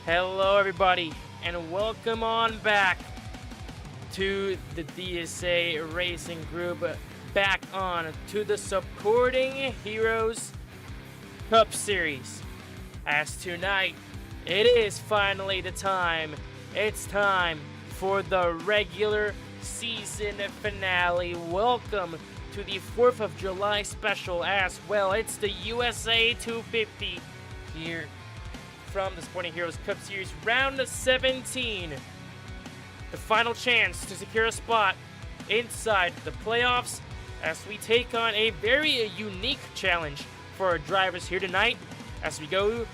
Hello, everybody, and welcome on back to the DSA Racing Group. Back on to the Supporting Heroes Cup Series. As tonight, it is finally the time. It's time for the regular season finale. Welcome to the 4th of July special as well. It's the USA 250 here from the Sporting Heroes Cup Series Round 17. The final chance to secure a spot inside the playoffs as we take on a very unique challenge for our drivers here tonight as we go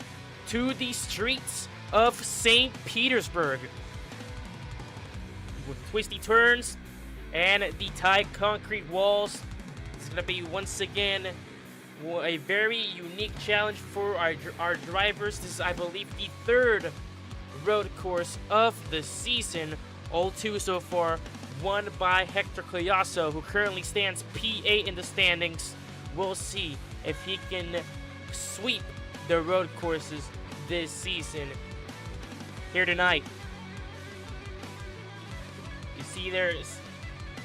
to the streets of St. Petersburg. With twisty turns and the tight concrete walls, it's going to be once again a very unique challenge for our drivers. This is, I believe, the third road course of the season. All two so far, won by Hector Collazo, who currently stands P8 in the standings. We'll see if he can sweep the road courses this season. Here tonight, you see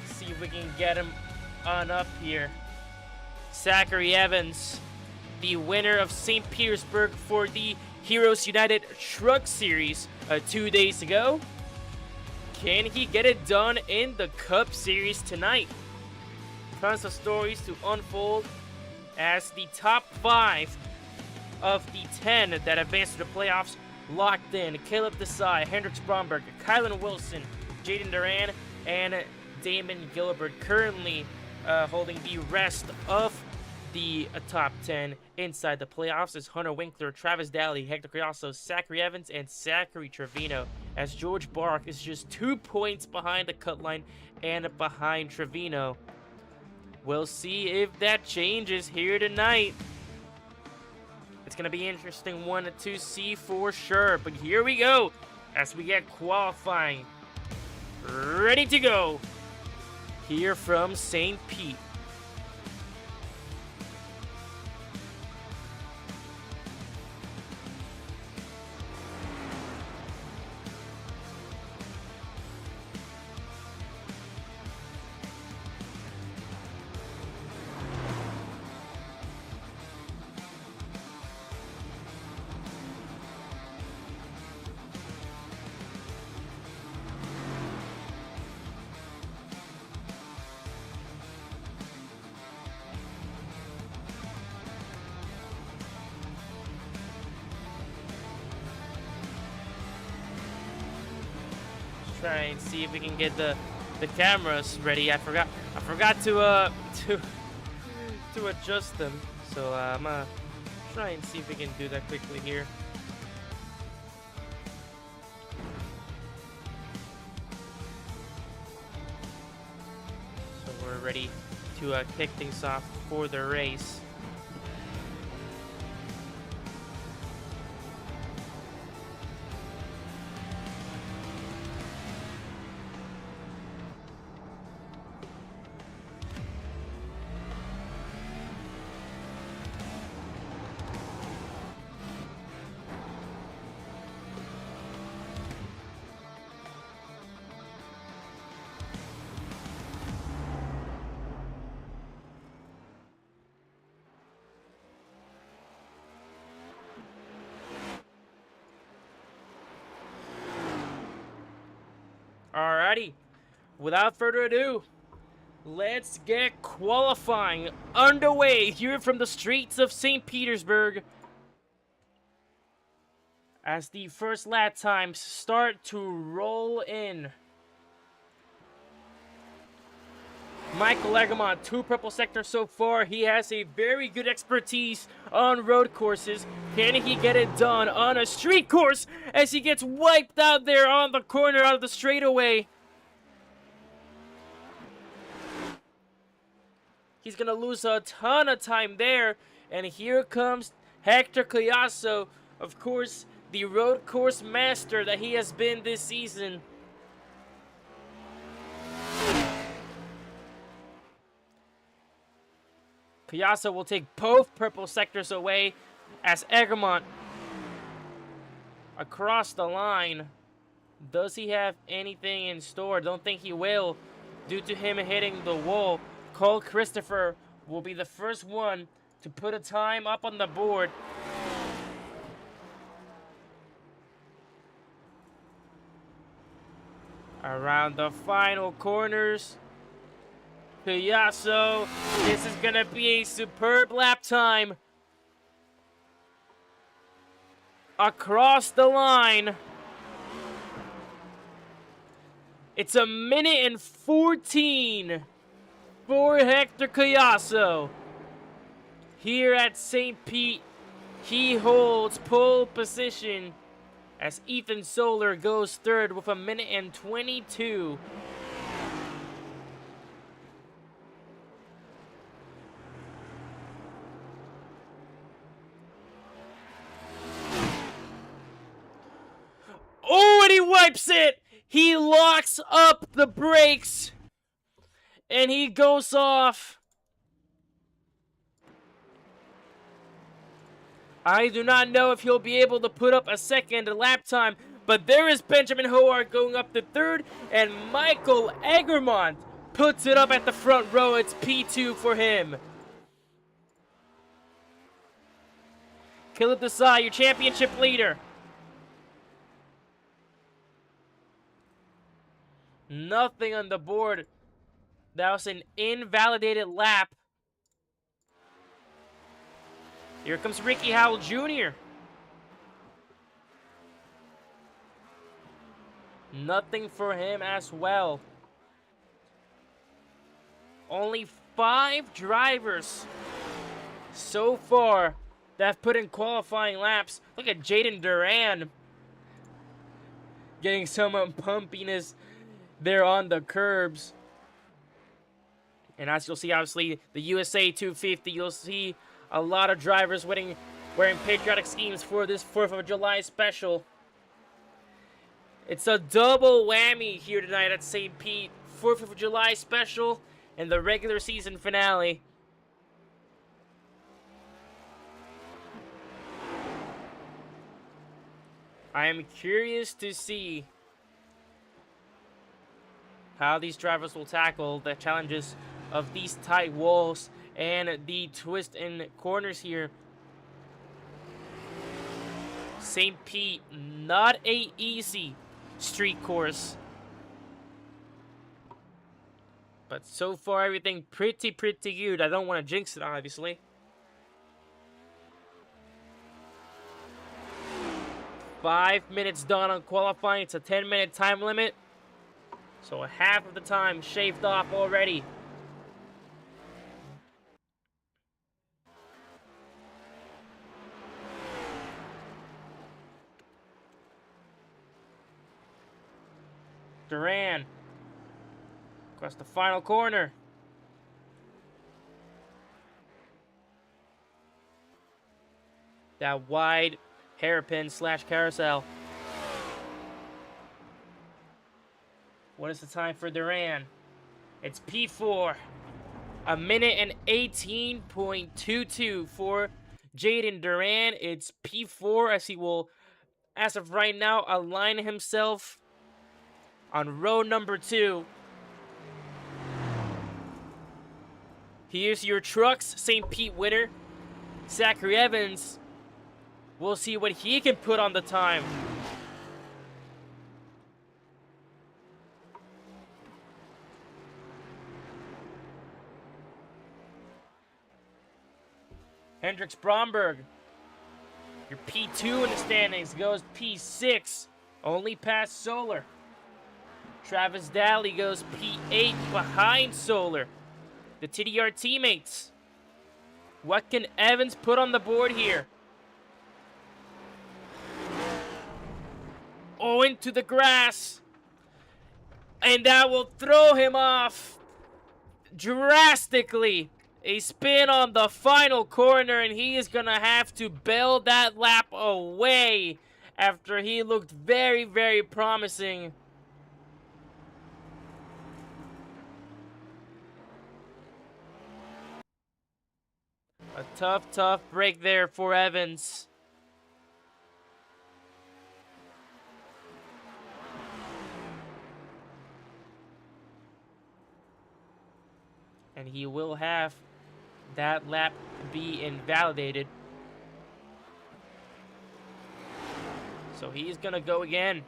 see if we can get him on up here. Zachary Evans, the winner of St. Petersburg for the Heroes United Truck Series 2 days ago. Can he get it done in the Cup Series tonight? Tons of stories to unfold as the top 5 of the 10 that advanced to the playoffs locked in. Caleb Desai, Hendricks Bromberg, Kylan Wilson, Jaden Duran, and Damon Gilbert currently holding the rest of the top 10 inside the playoffs is Hunter Winkler, Travis Daly, Hector Collazo, Zachary Evans, and Zachary Trevino, as George Bark is just 2 points behind the cut line and behind Trevino. We'll see if that changes here tonight. It's going to be an interesting one to see for sure, but here we go as we get qualifying ready to go here from St. Pete. Try and see if we can get the cameras ready. I forgot to to adjust them, so I'm gonna try and see if we can do that quickly here. So we're ready to kick things off for the race. Alrighty, without further ado, let's get qualifying underway here from the streets of St. Petersburg as the first lap times start to roll in. Michael Egamont, 2 purple sector so far. He has a very good expertise on road courses. Can he get it done on a street course as he gets wiped out there on the corner out of the straightaway? He's going to lose a ton of time there. And here comes Hector Collazo, of course, the road course master that he has been this season. Collazo will take both purple sectors away as Egremont across the line. Does he have anything in store? Don't think he will, due to him hitting the wall. Cole Christopher will be the first one to put a time up on the board. Around the final corners, Piasso, this is gonna be a superb lap time. Across the line. It's 1:14 for Hector Piasso. Here at St. Pete, he holds pole position as Ethan Soler goes third with 1:22. Oh, and he wipes it! He locks up the brakes, and he goes off. I do not know if he'll be able to put up a second lap time, but there is Benjamin Howard going up to third, and Michael Egermont puts it up at the front row. It's P2 for him. Caleb Desai, your championship leader. Nothing on the board. That was an invalidated lap. Here comes Ricky Howell Jr. Nothing for him as well. Only 5 drivers so far that have put in qualifying laps. Look at Jaden Duran getting some pumpiness there on the curbs. And as you'll see, obviously, the USA 250, you'll see a lot of drivers wearing patriotic schemes for this 4th of July special. It's a double whammy here tonight at St. Pete. 4th of July special and the regular season finale. I am curious to see how these drivers will tackle the challenges of these tight walls and the twist in corners here. St. Pete, not a easy street course. But so far, everything pretty good. I don't want to jinx it, obviously. Five minutes done on qualifying. It's a 10-minute time limit. So half of the time shaved off already. Duran across the final corner. That wide hairpin / carousel. What is the time for Duran? It's P4. 1:18.22 for Jaden Duran. It's P4 as he will, as of right now, align himself on row number 2. Here's your Trucks St. Pete winner, Zachary Evans. We'll see what he can put on the time. Hendricks Bromberg, your P2 in the standings, goes P6, only past Soler. Travis Daly goes P8 behind Soler. The TDR teammates. What can Evans put on the board here? Oh, into the grass. And that will throw him off drastically. A spin on the final corner, and he is going to have to bail that lap away after he looked very promising. A tough break there for Evans. and he will have that lap be invalidated. So he's gonna go again.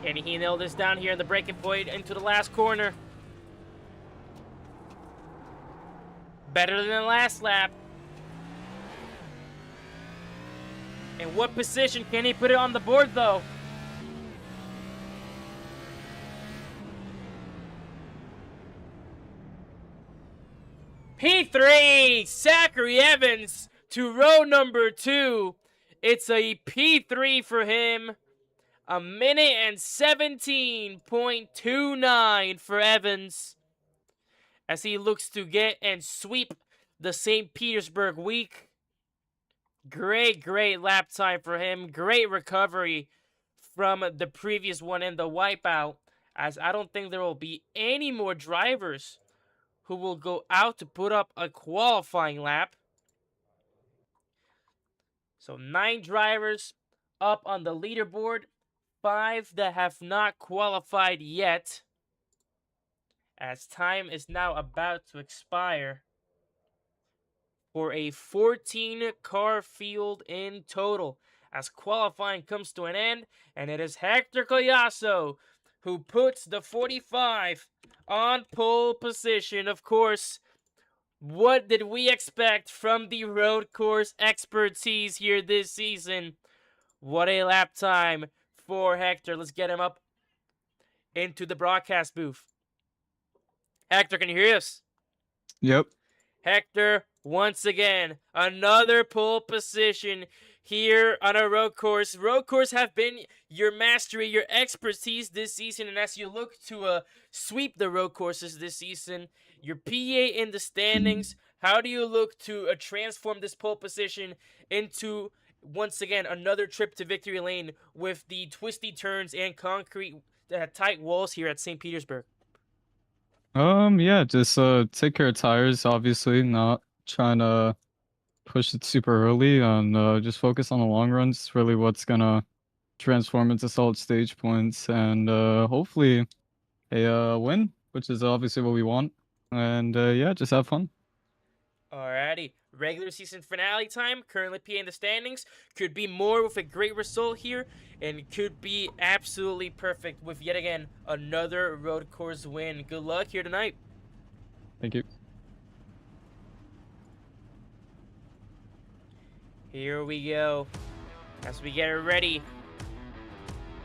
Can he nail this down here in the braking point into the last corner? Better than the last lap. In what position can he put it on the board, though? P3, Zachary Evans to row number 2. It's a P3 for him. A minute and 17.29 for Evans as he looks to get and sweep the St. Petersburg week. Great lap time for him. Great recovery from the previous one in the wipeout, as I don't think there will be any more drivers who will go out to put up a qualifying lap. So 9 drivers up on the leaderboard. 5 that have not qualified yet, as time is now about to expire for a 14-car field in total, as qualifying comes to an end, and it is Hector Collazo who puts the 45 on pole position. Of course, what did we expect from the road course expertise here this season? What a lap time for Hector. Let's get him up into the broadcast booth. Hector, can you hear us? Yep. Hector, once again, another pole position here on a road course. Road course have been your mastery, your expertise this season, and as you look to sweep the road courses this season, your PA in the standings, how do you look to transform this pole position into, once again, another trip to victory lane with the twisty turns and concrete tight walls here at St. Petersburg? Yeah, just take care of tires, obviously, not trying to push it super early, and just focus on the long runs. It's really what's gonna transform into solid stage points, and hopefully a win, which is obviously what we want. And yeah, just have fun. Alrighty, regular season finale time, currently PA in the standings. Could be more with a great result here, and could be absolutely perfect with yet again another road course win. Good luck here tonight. Thank you. Here we go, as we get ready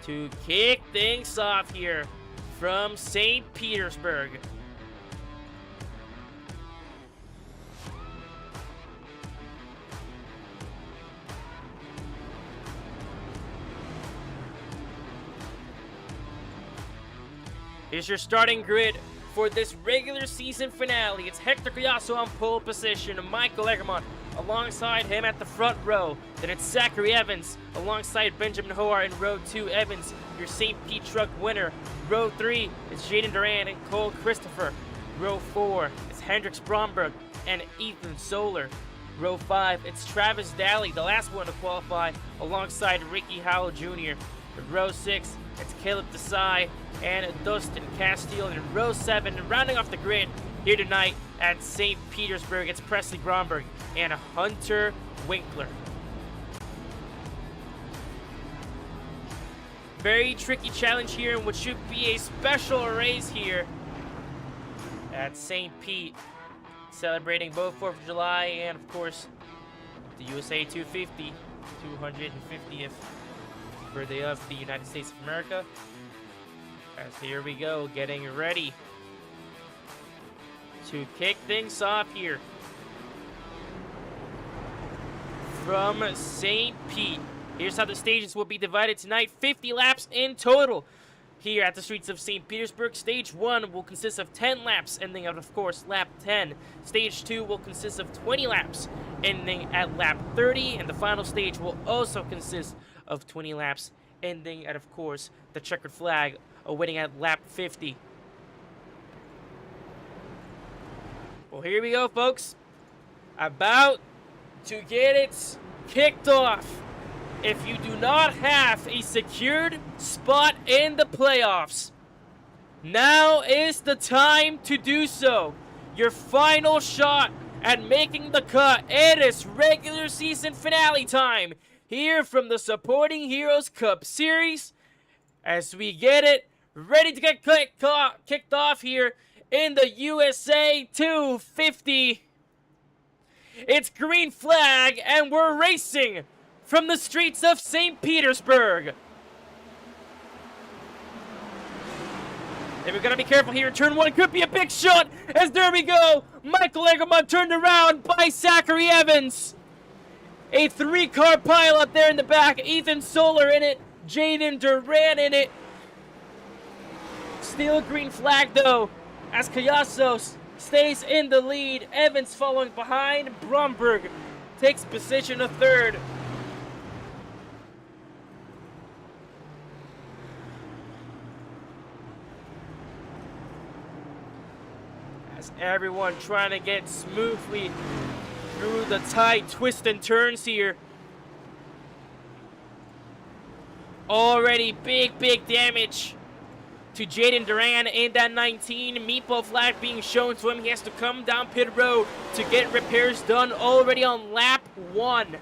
to kick things off here from St. Petersburg. Here's your starting grid for this regular season finale. It's Hector Collazo on pole position, Michael Egermont alongside him at the front row. Then it's Zachary Evans alongside Benjamin Hoare in row 2. Evans, your St. Pete truck winner. Row 3 is Jaden Duran and Cole Christopher. Row 4 is Hendrix Bromberg and Ethan Solar. Row 5, it's Travis Daly, the last one to qualify, alongside Ricky Howell Jr. Row 6, it's Caleb Desai and Dustin Castile. In row 7, rounding off the grid here tonight at St. Petersburg, it's Presley Bromberg and Hunter Winkler. Very tricky challenge here in what should be a special race here at St. Pete, celebrating both 4th of July and, of course, the USA 250, 250th birthday of the United States of America. As here we go, getting ready to kick things off here from St. Pete. Here's how the stages will be divided tonight. 50 laps in total. Here at the streets of St. Petersburg, Stage 1 will consist of 10 laps, ending at, of course, lap 10. Stage 2 will consist of 20 laps, ending at lap 30. And the final stage will also consist of 20 laps, ending at, of course, the checkered flag, awaiting at lap 50. Well, here we go, folks. About to get it kicked off. If you do not have a secured spot in the playoffs, now is the time to do so. Your final shot at making the cut. It is regular season finale time here from the Supporting Heroes Cup Series as we get it ready to get kicked off here in the USA 250. It's green flag and we're racing from the streets of St. Petersburg. And we've got to be careful here. Turn 1 could be a big shot as there we go. Michael Eggermont turned around by Zachary Evans. A 3-car pile up there in the back. Ethan Solar in it. Jaden Duran in it. Still a green flag though as Kayasos stays in the lead. Evans following behind. Bromberg takes position of 3rd. As everyone trying to get smoothly through the tight twists and turns here. Already big damage to Jaden Duran in that 19. Meatball flag being shown to him. He has to come down pit road to get repairs done already on lap 1.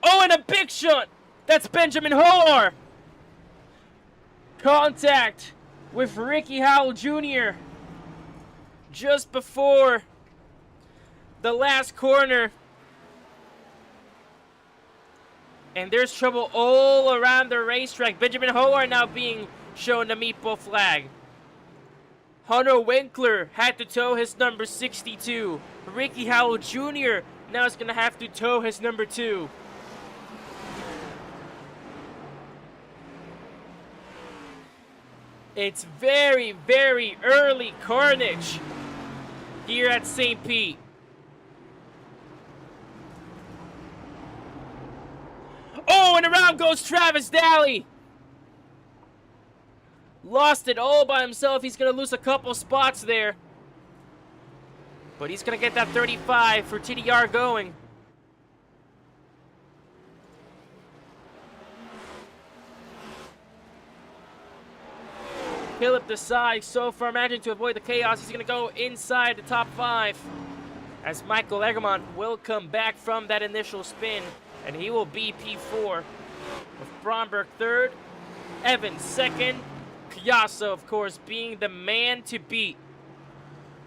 Oh, and a big shot! That's Benjamin Hoar! Contact with Ricky Howell Jr. just before the last corner. And there's trouble all around the racetrack. Benjamin Hoar now being shown the meatball flag. Hunter Winkler had to tow his number 62. Ricky Howell Jr. now is going to have to tow his number 2. It's very early carnage here at St. Pete. Oh, and around goes Travis Daly. Lost it all by himself. He's going to lose a couple spots there. But he's going to get that 35 for TDR going. Philip Desai so far managing to avoid the chaos. He's going to go inside the top 5 as Michael Eggermont will come back from that initial spin and he will be P4 with Bromberg 3rd, Evans 2nd, Kyasso of course being the man to beat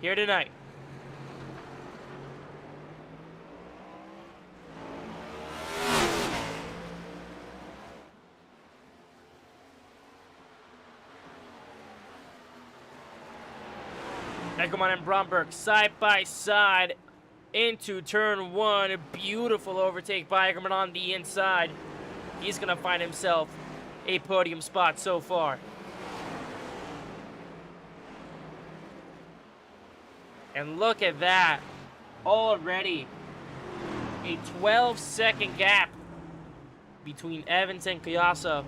here tonight. Eggermont and Bromberg side by side into turn 1. A beautiful overtake by Eggermont on the inside. He's going to find himself a podium spot so far. And look at that. Already a 12-second gap between Evans and Kyasso.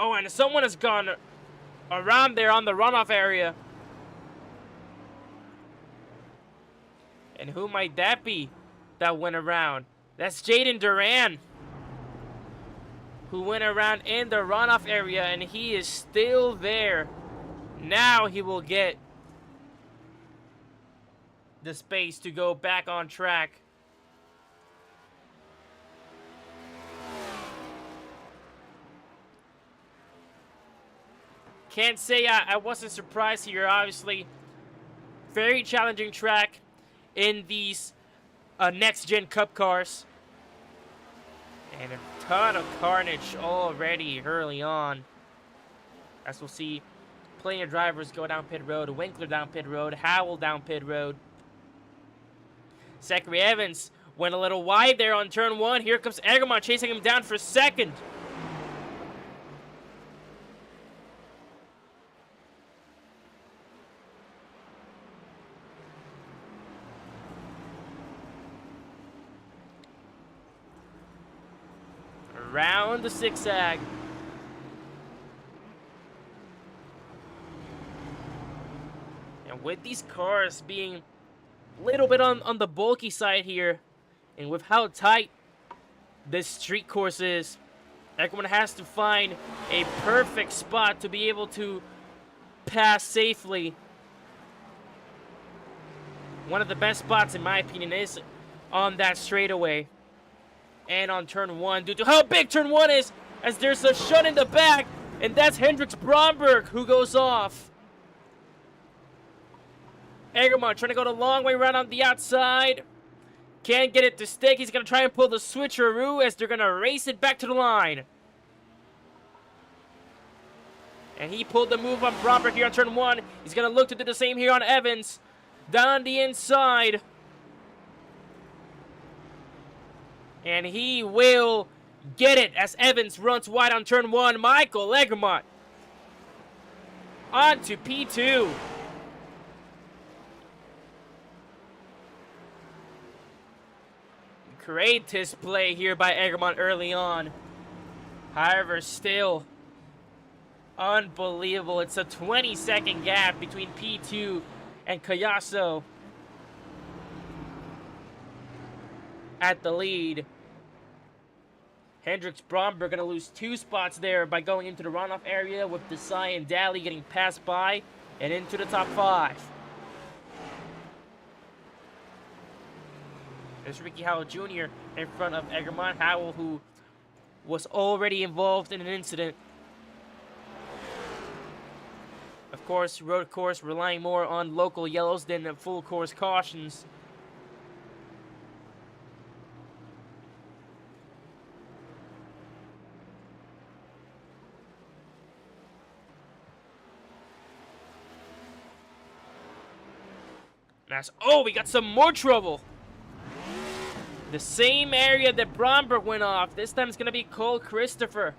Oh, and someone has gone around there on the runoff area. And who might that be that went around? That's Jaden Duran, who went around in the runoff area, and he is still there. Now he will get the space to go back on track. Can't say I wasn't surprised here, obviously. Very challenging track. in these next-gen Cup cars. And a ton of carnage already early on. As we'll see, plenty of drivers go down pit road. Winkler down pit road. Howell down pit road. Zachary Evans went a little wide there on turn 1. Here comes Egermont chasing him down for second. Around the zigzag. And with these cars being a little bit on the bulky side here, and with how tight this street course is, everyone has to find a perfect spot to be able to pass safely. One of the best spots, in my opinion, is on that straightaway. And on turn 1, due to how big turn 1 is, as there's a shut in the back, and that's Hendricks Bromberg who goes off. Egermont trying to go the long way around on the outside. Can't get it to stick. He's going to try and pull the switcheroo as they're going to race it back to the line. And he pulled the move on Bromberg here on turn 1. He's going to look to do the same here on Evans. Down the inside. And he will get it as Evans runs wide on turn 1. Michael Egermont on to P2. Great display here by Egermont early on. However, still unbelievable. It's a 20-second gap between P2 and Cayasso at the lead. Hendricks Bromberg going to lose 2 spots there by going into the runoff area, with DSA and Daly getting passed by and into the top 5. There's Ricky Howell Jr. in front of Egermont. Howell, who was already involved in an incident. Of course, road course relying more on local yellows than full course cautions. That's, oh, we got some more trouble. The same area that Bromberg went off. This time it's going to be Cole Christopher.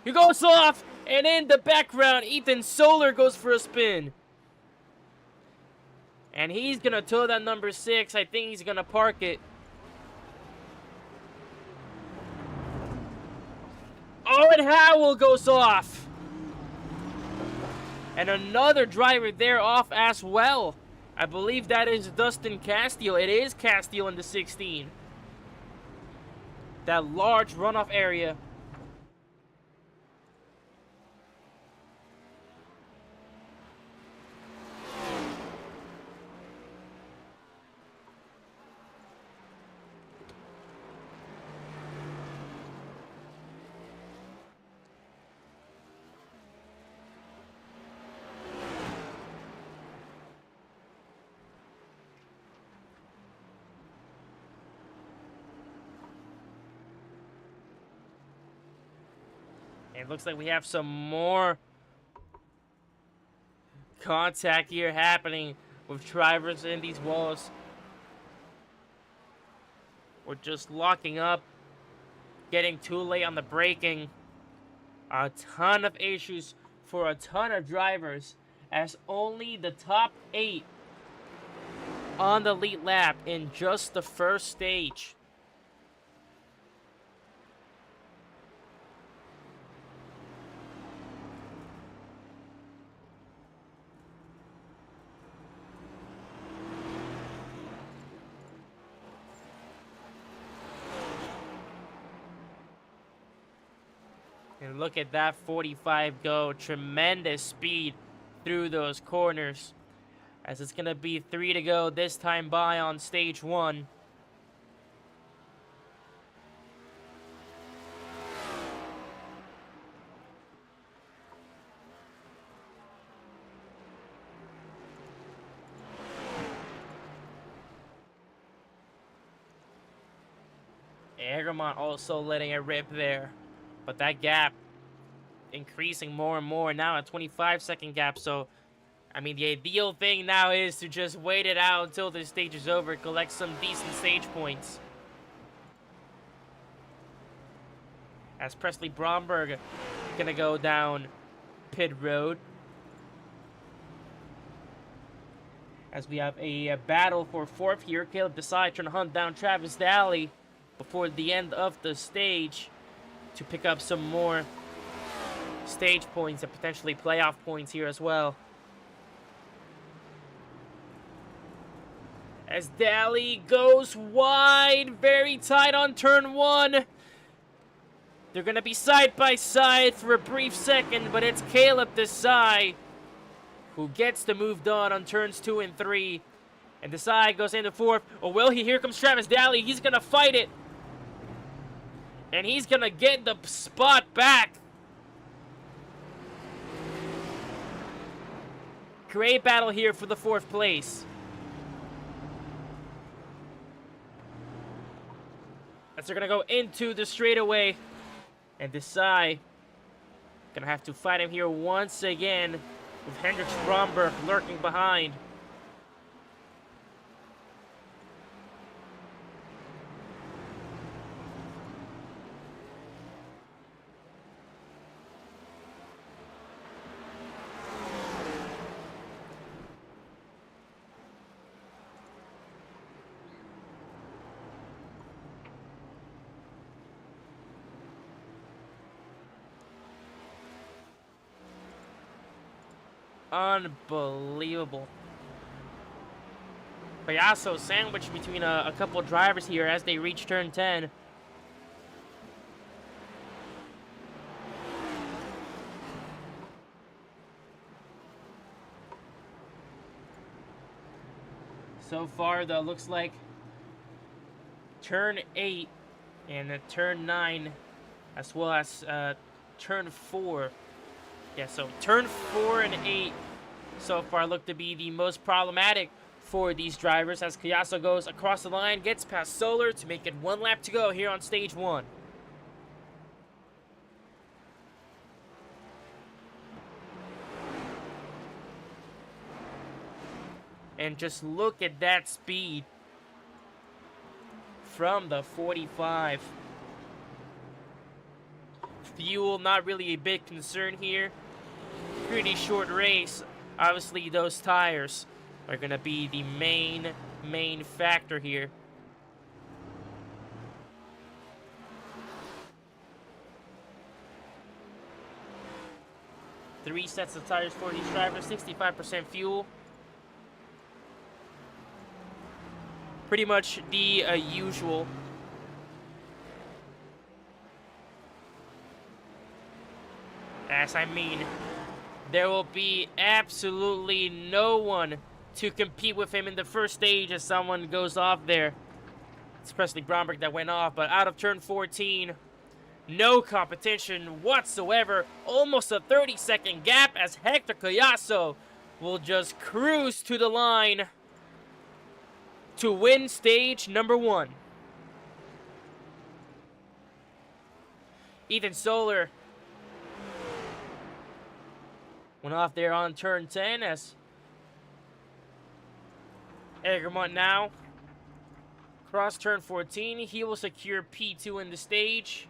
He goes off, and in the background, Ethan Solar goes for a spin. And he's going to tow that number 6. I think he's going to park it. Oh, and Howell goes off. And another driver there off as well. I believe that is Dustin Castile. It is Castile in the 16. That large runoff area. It looks like we have some more contact here happening with drivers in these walls. We're just locking up, getting too late on the braking. A ton of issues for a ton of drivers, as only the top 8 on the lead lap in just the first stage. And look at that 45 go. Tremendous speed through those corners. As it's going to be 3 to go this time by on stage 1. Egremont also letting it rip there. But that gap increasing more and more, now a 25-second gap. So, I mean, the ideal thing now is to just wait it out until this stage is over, collect some decent stage points. As Presley Bromberg gonna go down pit road. As we have a battle for fourth here. Caleb Desai trying to hunt down Travis Daly before the end of the stage to pick up some more stage points and potentially playoff points here as well. As Daly goes wide, very tight on turn 1. They're going to be side by side for a brief second, but it's Caleb Desai who gets the move done on turns 2 and 3. And Desai goes into 4th. Oh, will he? Here comes Travis Daly. He's going to fight it. And he's going to get the spot back. Great battle here for the 4th place. As they're going to go into the straightaway. And Desai going to have to fight him here once again with Hendricks Bromberg lurking behind. Unbelievable. Payaso sandwiched between a couple drivers here as they reach turn 10. So far, though, looks like turn 8 and turn 9, as well as turn 4. Yeah, so turn 4 and 8 so far look to be the most problematic for these drivers as Kayaso goes across the line, gets past Solar to make it 1 lap to go here on stage 1. And just look at that speed from the 45. Fuel, not really a big concern here. Pretty short race. Obviously, those tires are going to be the main factor here. Three sets of tires for these drivers, 65% fuel. Pretty much the usual. As I mean, there will be absolutely no one to compete with him in the first stage as someone goes off there. It's Presley Bromberg that went off, but out of turn 14, no competition whatsoever. Almost a 30-second gap as Hector Collazo will just cruise to the line to win stage number 1. Ethan Solar went off there on turn 10 as Egremont now cross turn 14. He will secure P2 in the stage.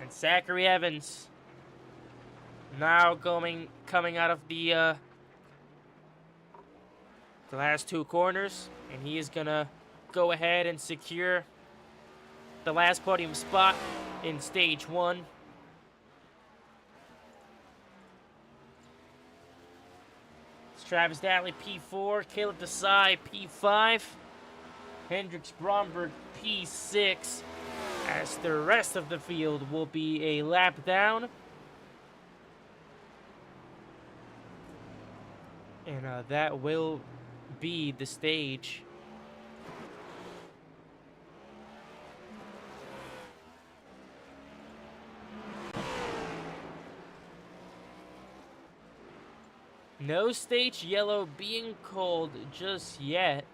And Zachary Evans now coming out of the last 2 corners, and he is gonna go ahead and secure the last podium spot in stage 1. It's Travis Daly P4, Caleb Desai P5, Hendricks Bromberg P6, as the rest of the field will be a lap down. And that will be the stage. No stage yellow being called just yet.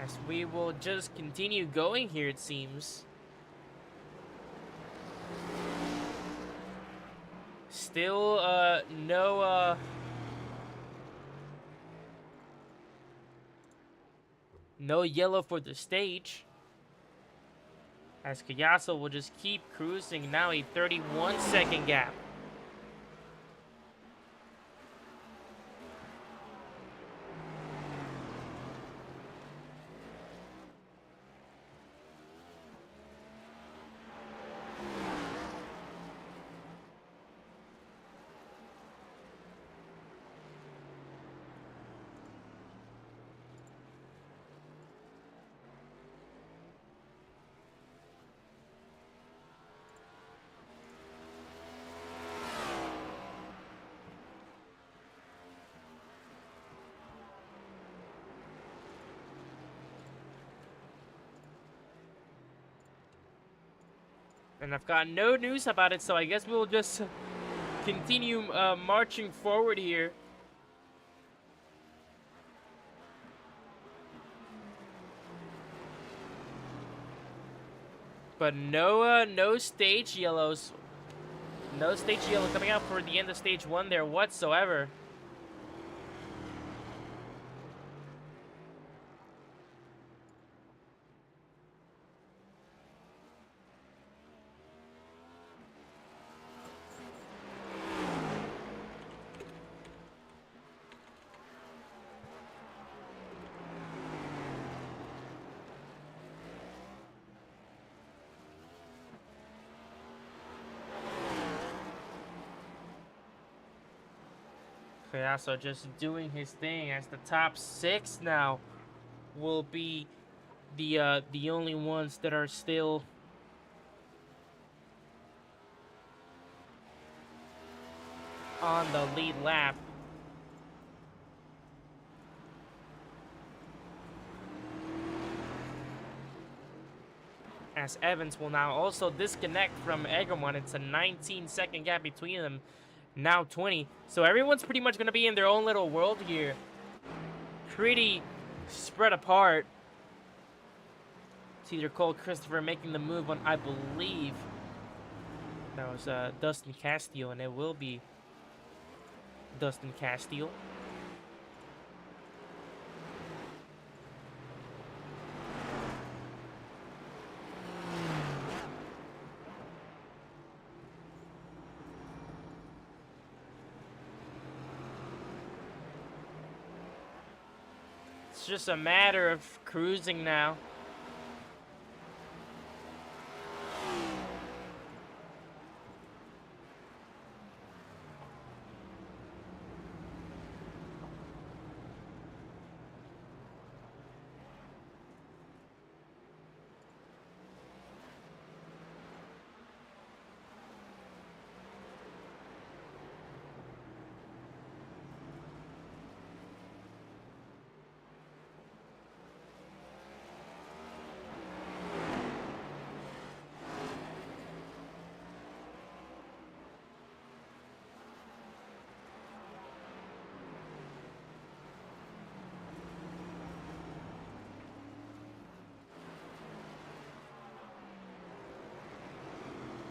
As we will just continue going here, it seems. Still, no yellow for the stage. As Kayaso will just keep cruising, now a 31-second gap. And I've got no news about it, so I guess we'll just continue marching forward here. But no stage yellows. No stage yellow coming out for the end of stage 1 there whatsoever. Kayaso just doing his thing as the top 6 now will be the only ones that are still on the lead lap. As Evans will now also disconnect from Egremont. It's a 19-second gap between them. Now 20. So everyone's pretty much going to be in their own little world here. Pretty spread apart. It's either Cole Christopher making the move on, I believe, that was Dustin Castillo, and it will be Dustin Castillo. It's just a matter of cruising now.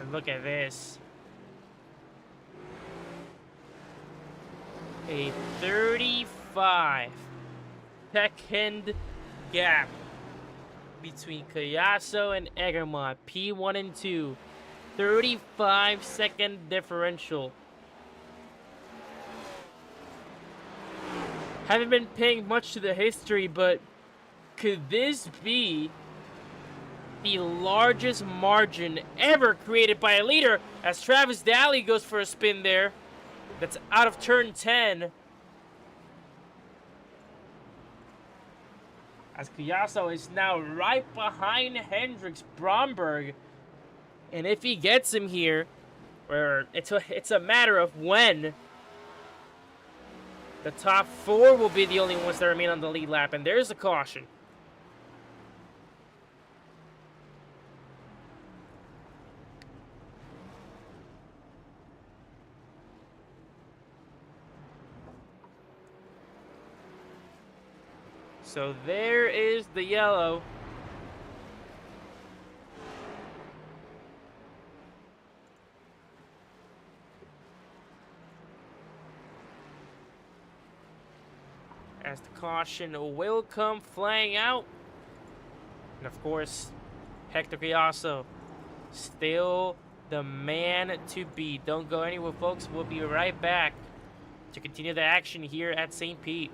And look at this. A 35-second gap between Kayaso and Egremont. P1 and 2. 35-second differential. Haven't been paying much to the history, but could this be the largest margin ever created by a leader, as Travis Daly goes for a spin there? That's out of turn 10. As Kayaso is now right behind Hendricks Bromberg. And if he gets him here, or it's a matter of when, The top 4 will be the only ones that remain on the lead lap, and there's a caution. So there is the yellow. As the caution will come flying out. And of course, Hector Gallardo, still the man to beat. Don't go anywhere, folks. We'll be right back to continue the action here at St. Pete.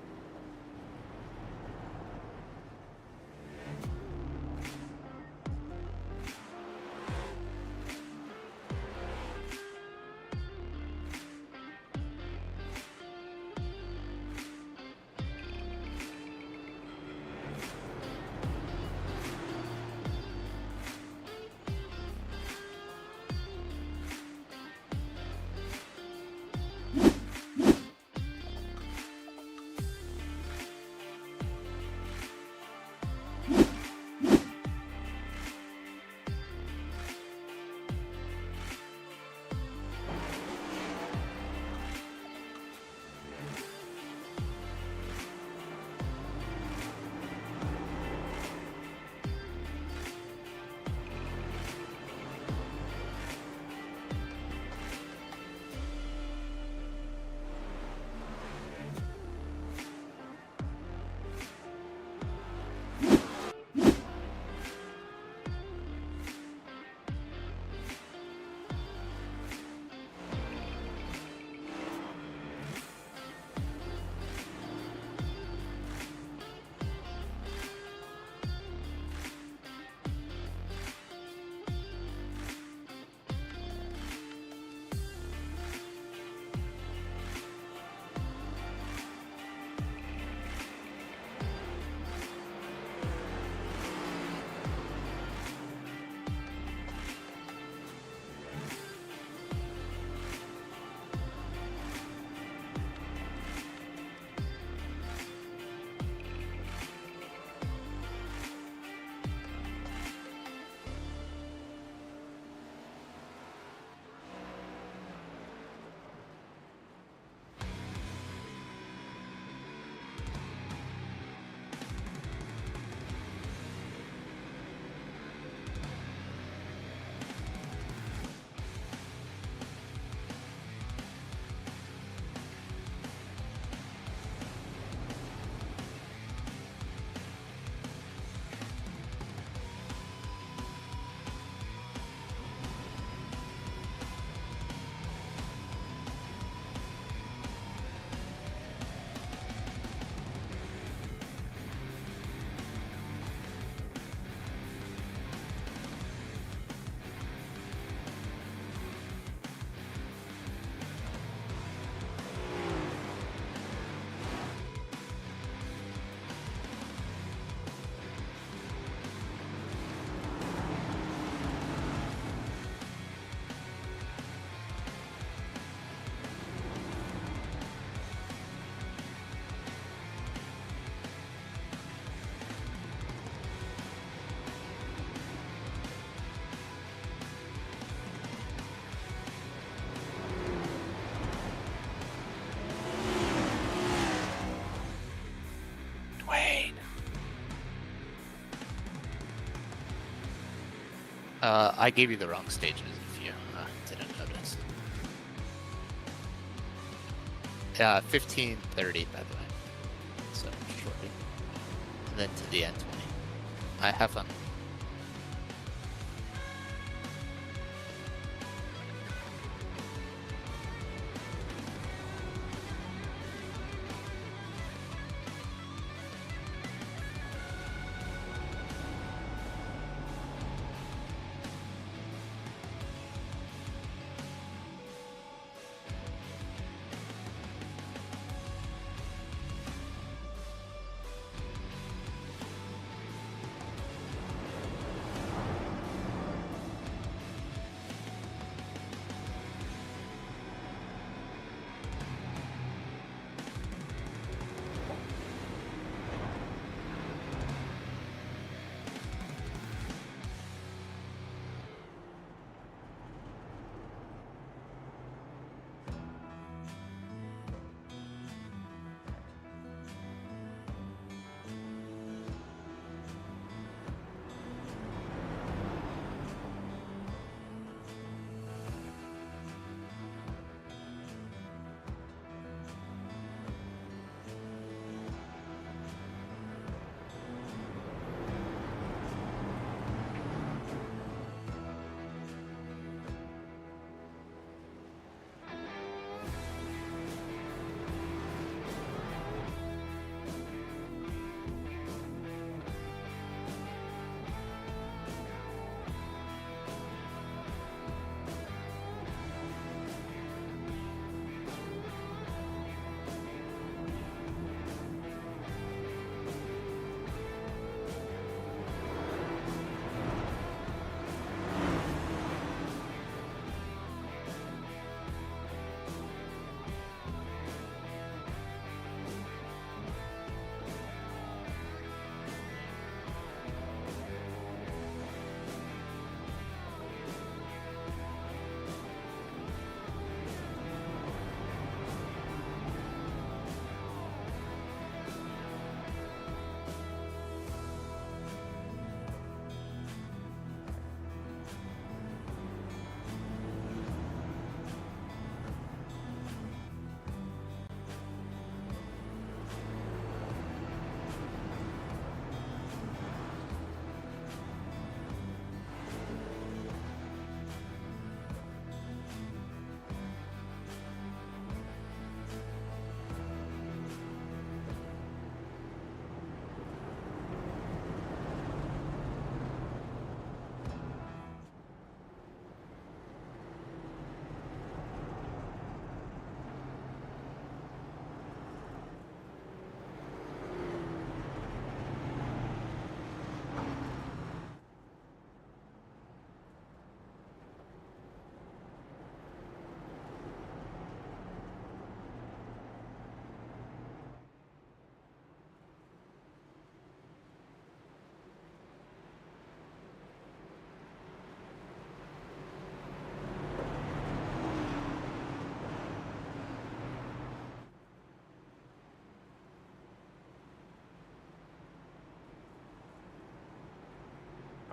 I gave you the wrong stages if you didn't notice. 15:30, by the way. So shortly. And then to the end 20. I have fun.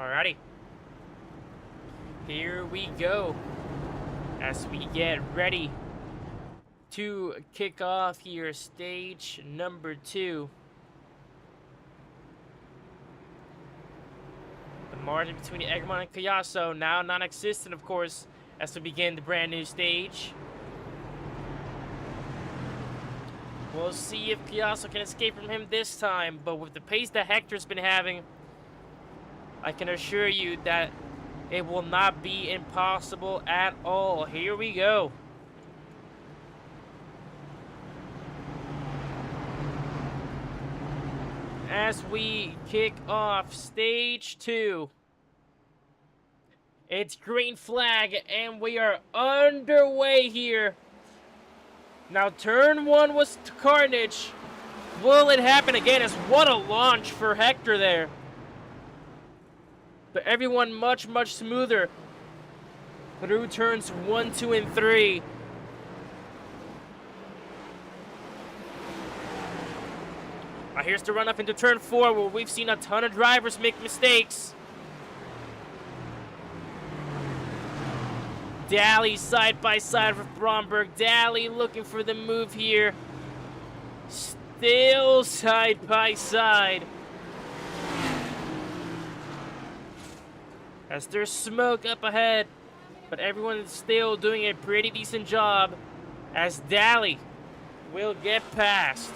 Alrighty. Here we go. As we get ready to kick off here stage number 2. The margin between Egremont and Kayaso now non-existent, of course, as we begin the brand new stage. We'll see if Kayaso can escape from him this time, but with the pace that Hector's been having, I can assure you that it will not be impossible at all. Here we go. As we kick off stage 2. It's green flag and we are underway here. Now turn 1 was carnage. Will it happen again? As what a launch for Hector there. But everyone much smoother through turns 1, 2, and 3. Now here's the run up into turn 4, where we've seen a ton of drivers make mistakes. Daly side by side with Bromberg. Daly looking for the move here. Still side by side. As there's smoke up ahead, but everyone is still doing a pretty decent job as Daly will get past.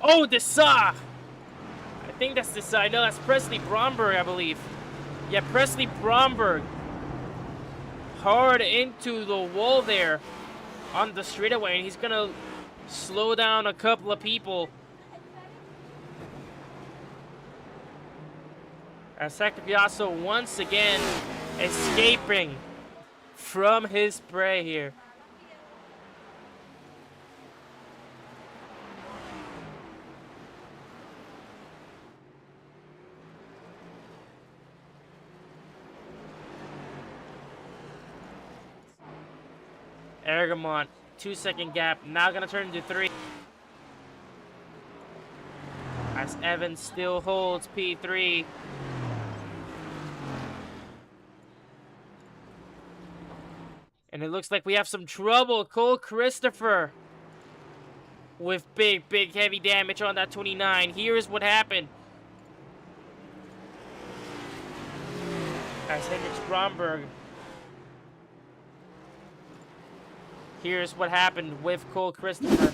Oh, DSA! I think that's DSA. No, that's Presley Bromberg, I believe. Yeah, Presley Bromberg. Hard into the wall there on the straightaway, and he's gonna slow down a couple of people. As Hector Piazza once again escaping from his prey here. Egremont, 2-second gap, now gonna turn into 3. As Evans still holds P3. And it looks like we have some trouble. Cole Christopher with big heavy damage on that 29. Here is what happened. As Hendricks Bromberg. Here's what happened with Cole Christopher.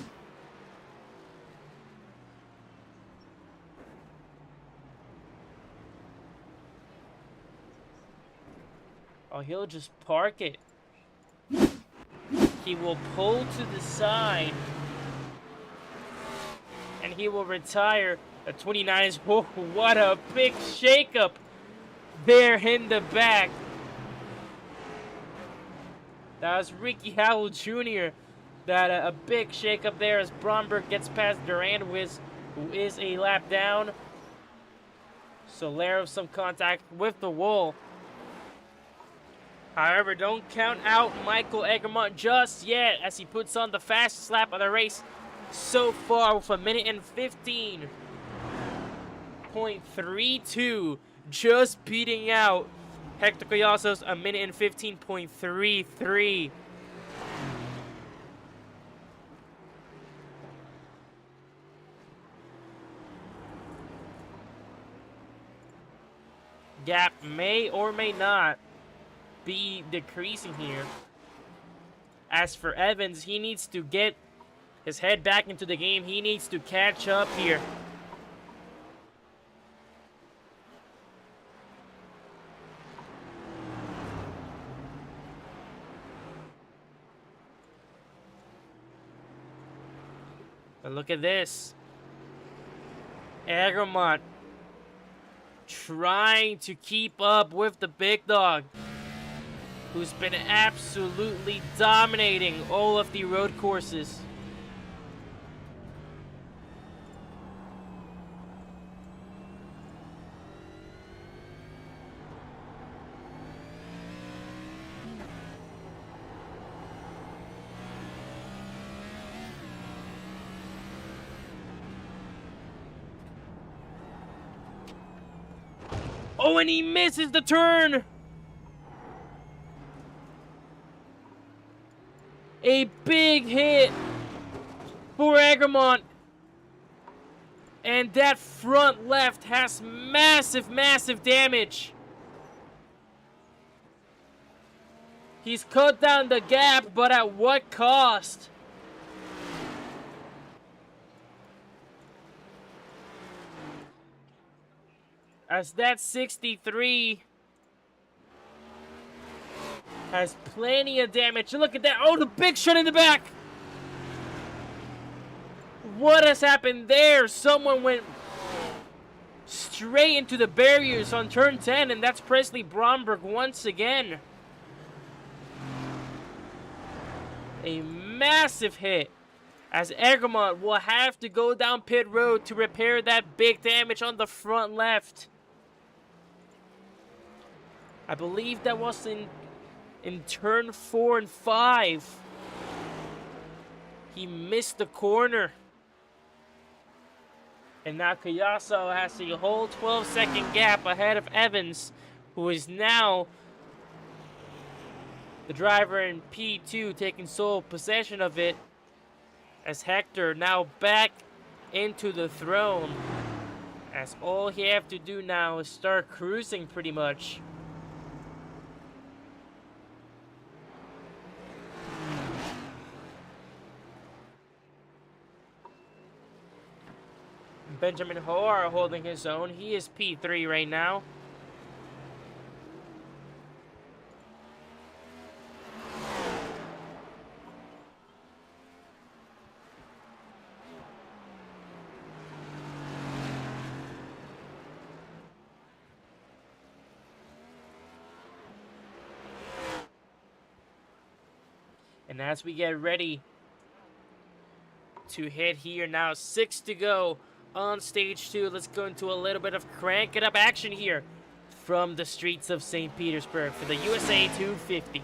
Oh, he'll just park it. He will pull to the side. And he will retire. The 29 is, whoa, what a big shakeup there in the back. That was Ricky Howell Jr. That a big shakeup there as Bromberg gets past Durand, who is a lap down. Solero some contact with the wall. However, don't count out Michael Egremont just yet as he puts on the fastest lap of the race so far with 1:15.32, just beating out Hector Collazo's 1:15.33. Gap may or may not be decreasing here. As for Evans, he needs to get his head back into the game. He needs to catch up here. But look at this. Egremont trying to keep up with the big dog, who's been absolutely dominating all of the road courses. Oh, and he misses the turn. A big hit for Egremont. And that front left has massive, massive damage. He's cut down the gap, but at what cost? As that 63 has plenty of damage. Look at that. Oh, the big shot in the back. What has happened there? Someone went straight into the barriers on turn 10, and that's Presley Bromberg once again. A massive hit, as Egremont will have to go down pit road to repair that big damage on the front left. I believe that was in turn 4 and 5. He missed the corner. And now Kayaso has a whole 12-second gap ahead of Evans, who is now the driver in P2, taking sole possession of it, as Hector now back into the throne, as all he have to do now is start cruising pretty much. Benjamin Hoare holding his own. He is P3 right now. And as we get ready to hit here now, 6 to go on stage 2. Let's go into a little bit of crank it up action here from the streets of St. Petersburg for the USA 250.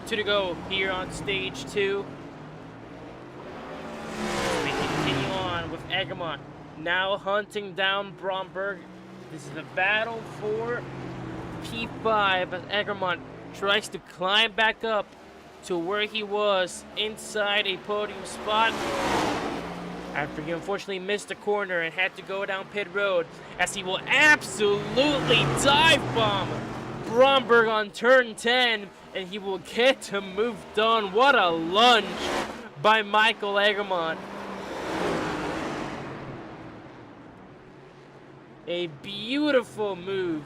2 to go here on stage 2. We continue on with Egremont now hunting down Bromberg. This is a battle for P5 as Egremont tries to climb back up to where he was inside a podium spot after he unfortunately missed a corner and had to go down pit road, as he will absolutely dive bomb Bromberg on turn 10, and he will get to move on. What a lunge by Michael Egremont. A beautiful move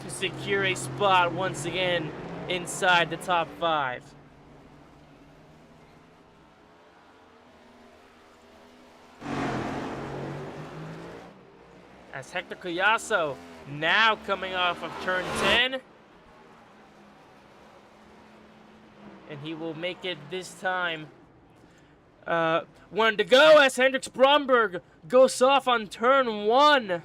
to secure a spot once again inside the top 5. As Hector Collazo now coming off of turn 10. And he will make it this time. 1 to go as Hendrix Bromberg goes off on turn 1.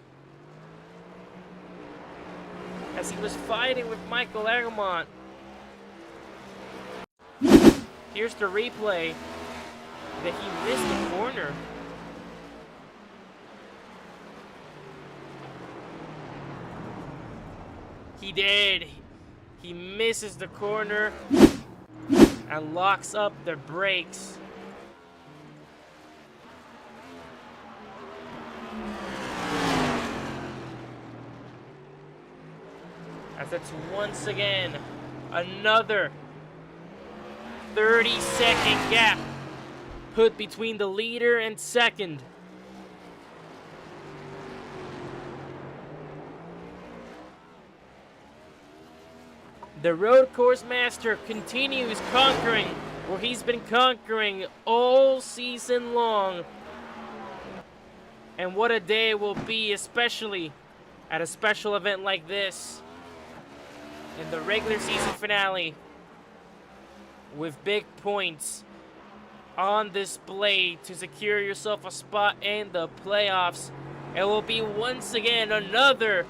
As he was fighting with Michael Egremont. Here's the replay that he missed the corner. He did. He misses the corner and locks up the brakes. As it's once again another 30-second gap put between the leader and second. The road course master continues conquering where he's been conquering all season long. And what a day it will be, especially at a special event like this. In the regular season finale, with big points on display to secure yourself a spot in the playoffs. It will be once again another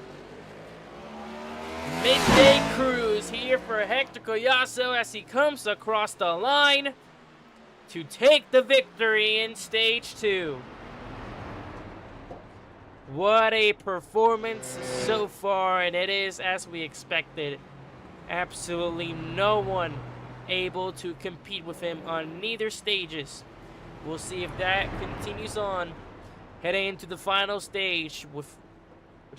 midday cruise here for Hector Collazo as he comes across the line to take the victory in stage 2. What a performance so far, and it is as we expected. Absolutely no one able to compete with him on neither stages. We'll see if that continues on heading into the final stage, which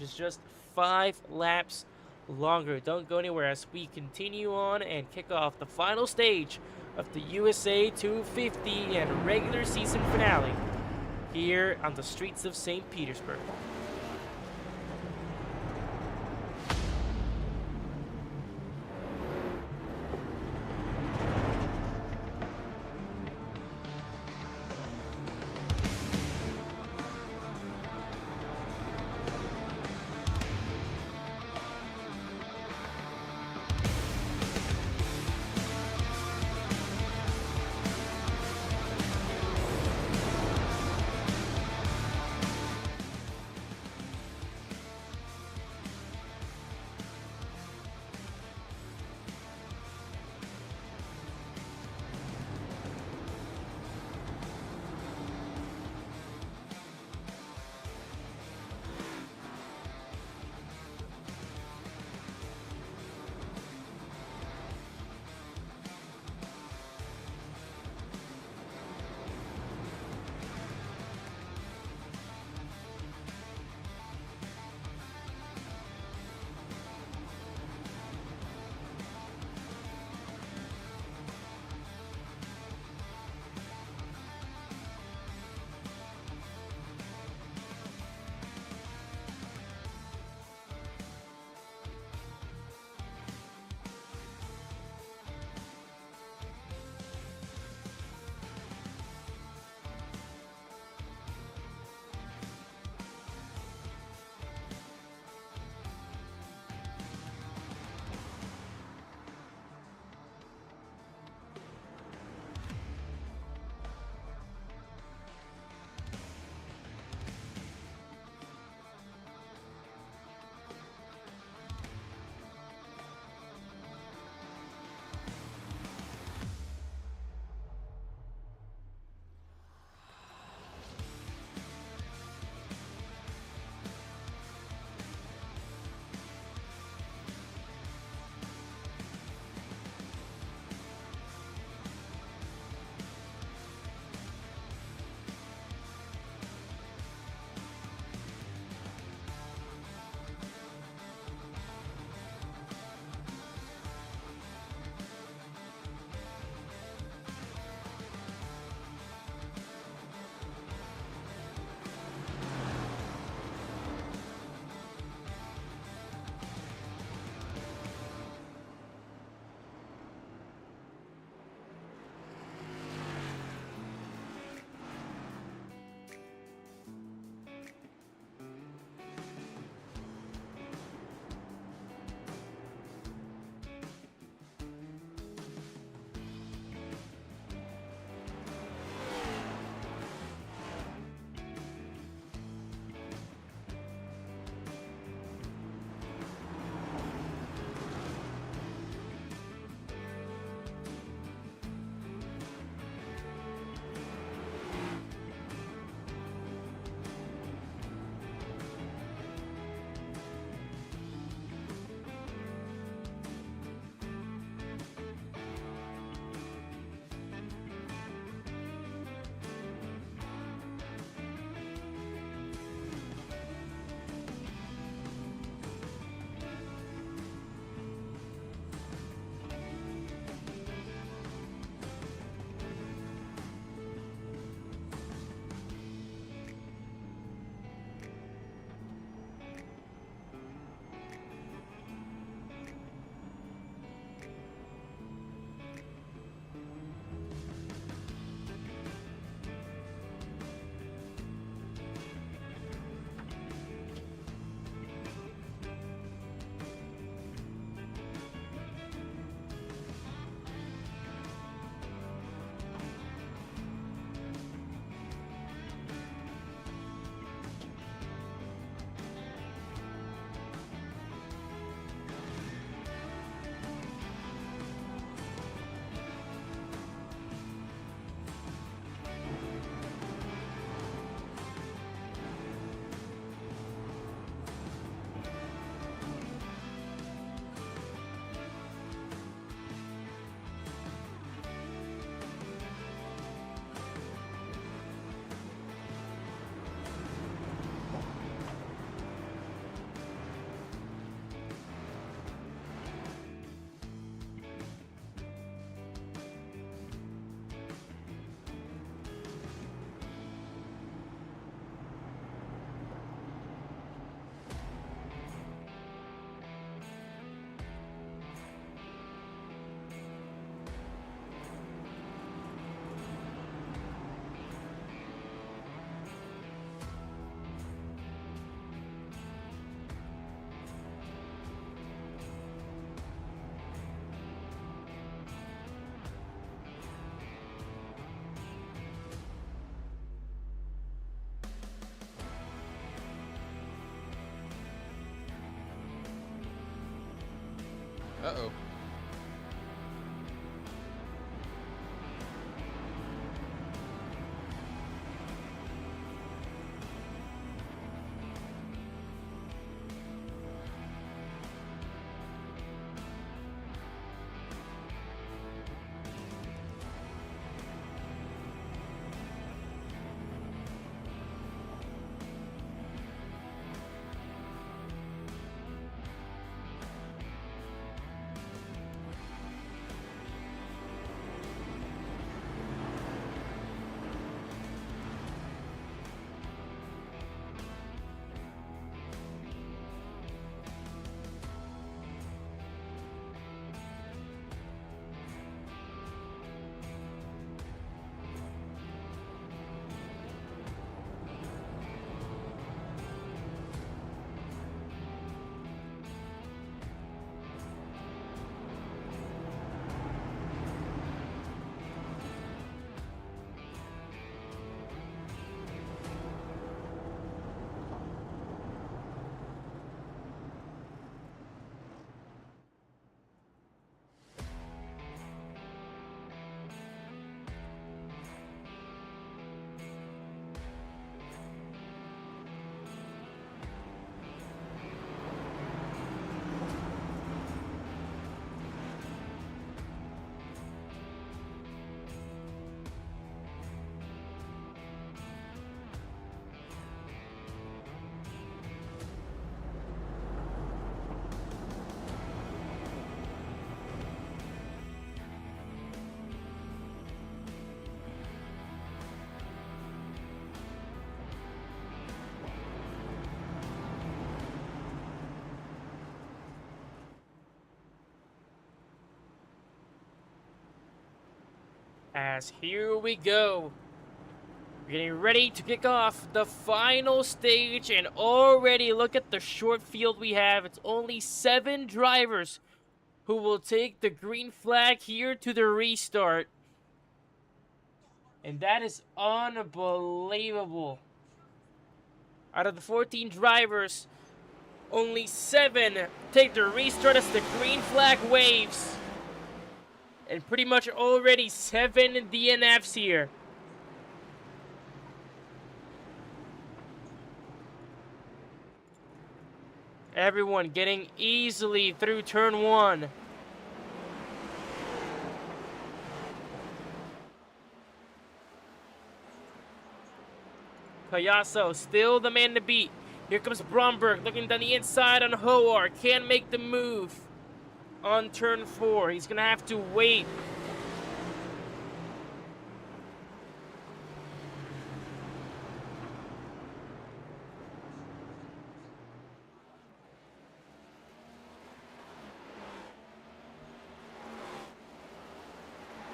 is just 5 laps longer. Don't go anywhere as we continue on and kick off the final stage of the USA 250 and regular season finale here on the streets of St. Petersburg. Uh-oh. As here we go. We're getting ready to kick off the final stage, and already look at the short field we have. It's only 7 drivers who will take the green flag here to the restart. And that is unbelievable. Out of the 14 drivers, only 7 take the restart as the green flag waves. And pretty much already 7 DNFs here. Everyone getting easily through turn 1. Payaso still the man to beat. Here comes Bromberg looking down the inside on Hoar. Can't make the move on turn 4. He's gonna have to wait.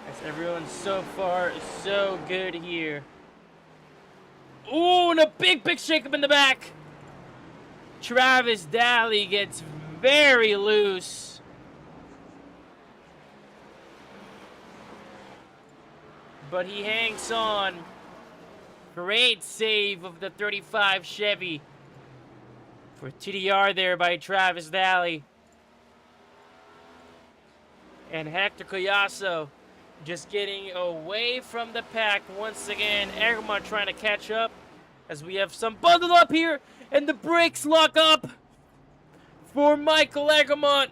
As everyone so far is so good here. Ooh, and a big shakeup in the back. Travis Daly gets very loose. But he hangs on. Great save of the 35 Chevy. For TDR there by Travis Daly. And Hector Collazo just getting away from the pack once again. Egremont trying to catch up as we have some bundled up here, and the brakes lock up for Michael Egremont.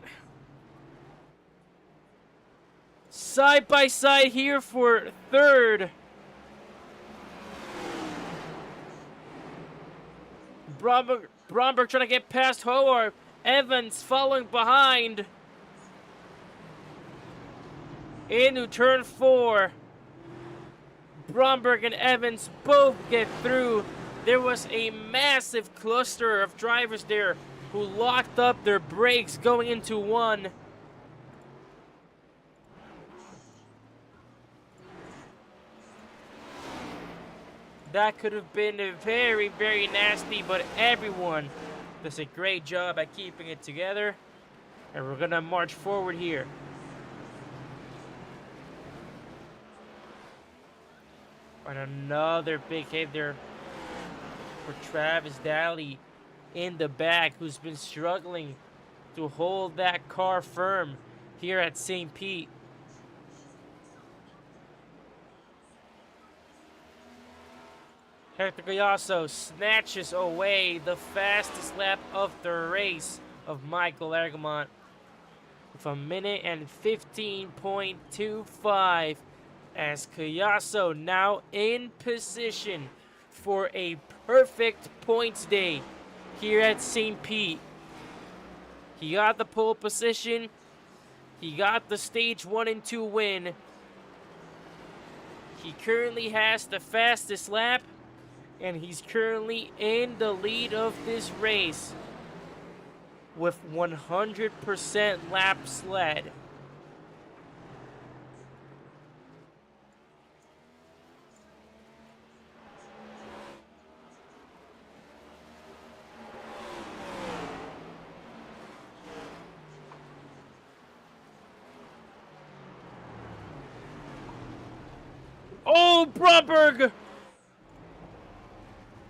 Side by side here for third. Bromberg trying to get past Hoar. Evans following behind. Into turn 4. Bromberg and Evans both get through. There was a massive cluster of drivers there who locked up their brakes going into 1. That could have been very, very nasty, but everyone does a great job at keeping it together. And we're gonna march forward here. And another big hit there for Travis Daly in the back, who's been struggling to hold that car firm here at St. Pete. Hector Gallardo snatches away the fastest lap of the race of Michael Argamont with a minute and 15.25 as Gallardo now in position for a perfect points day here at St. Pete. He got the pole position. He got the stage 1 and 2 win. He currently has the fastest lap, and he's currently in the lead of this race with 100% laps led. Oh, Brumberg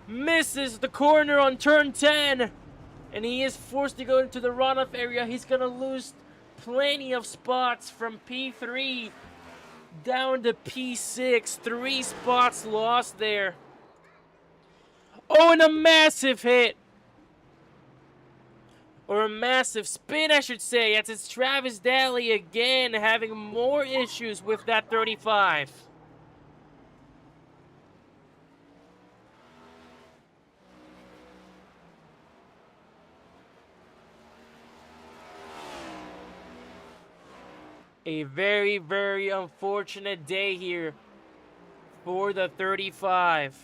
misses the corner on turn 10, and he is forced to go into the runoff area. He's gonna lose plenty of spots from P3 down to P6. 3 spots lost there. Oh, and a massive hit, or a massive spin, I should say. It's Travis Daly again having more issues with that 35. A very, very unfortunate day here for the 35.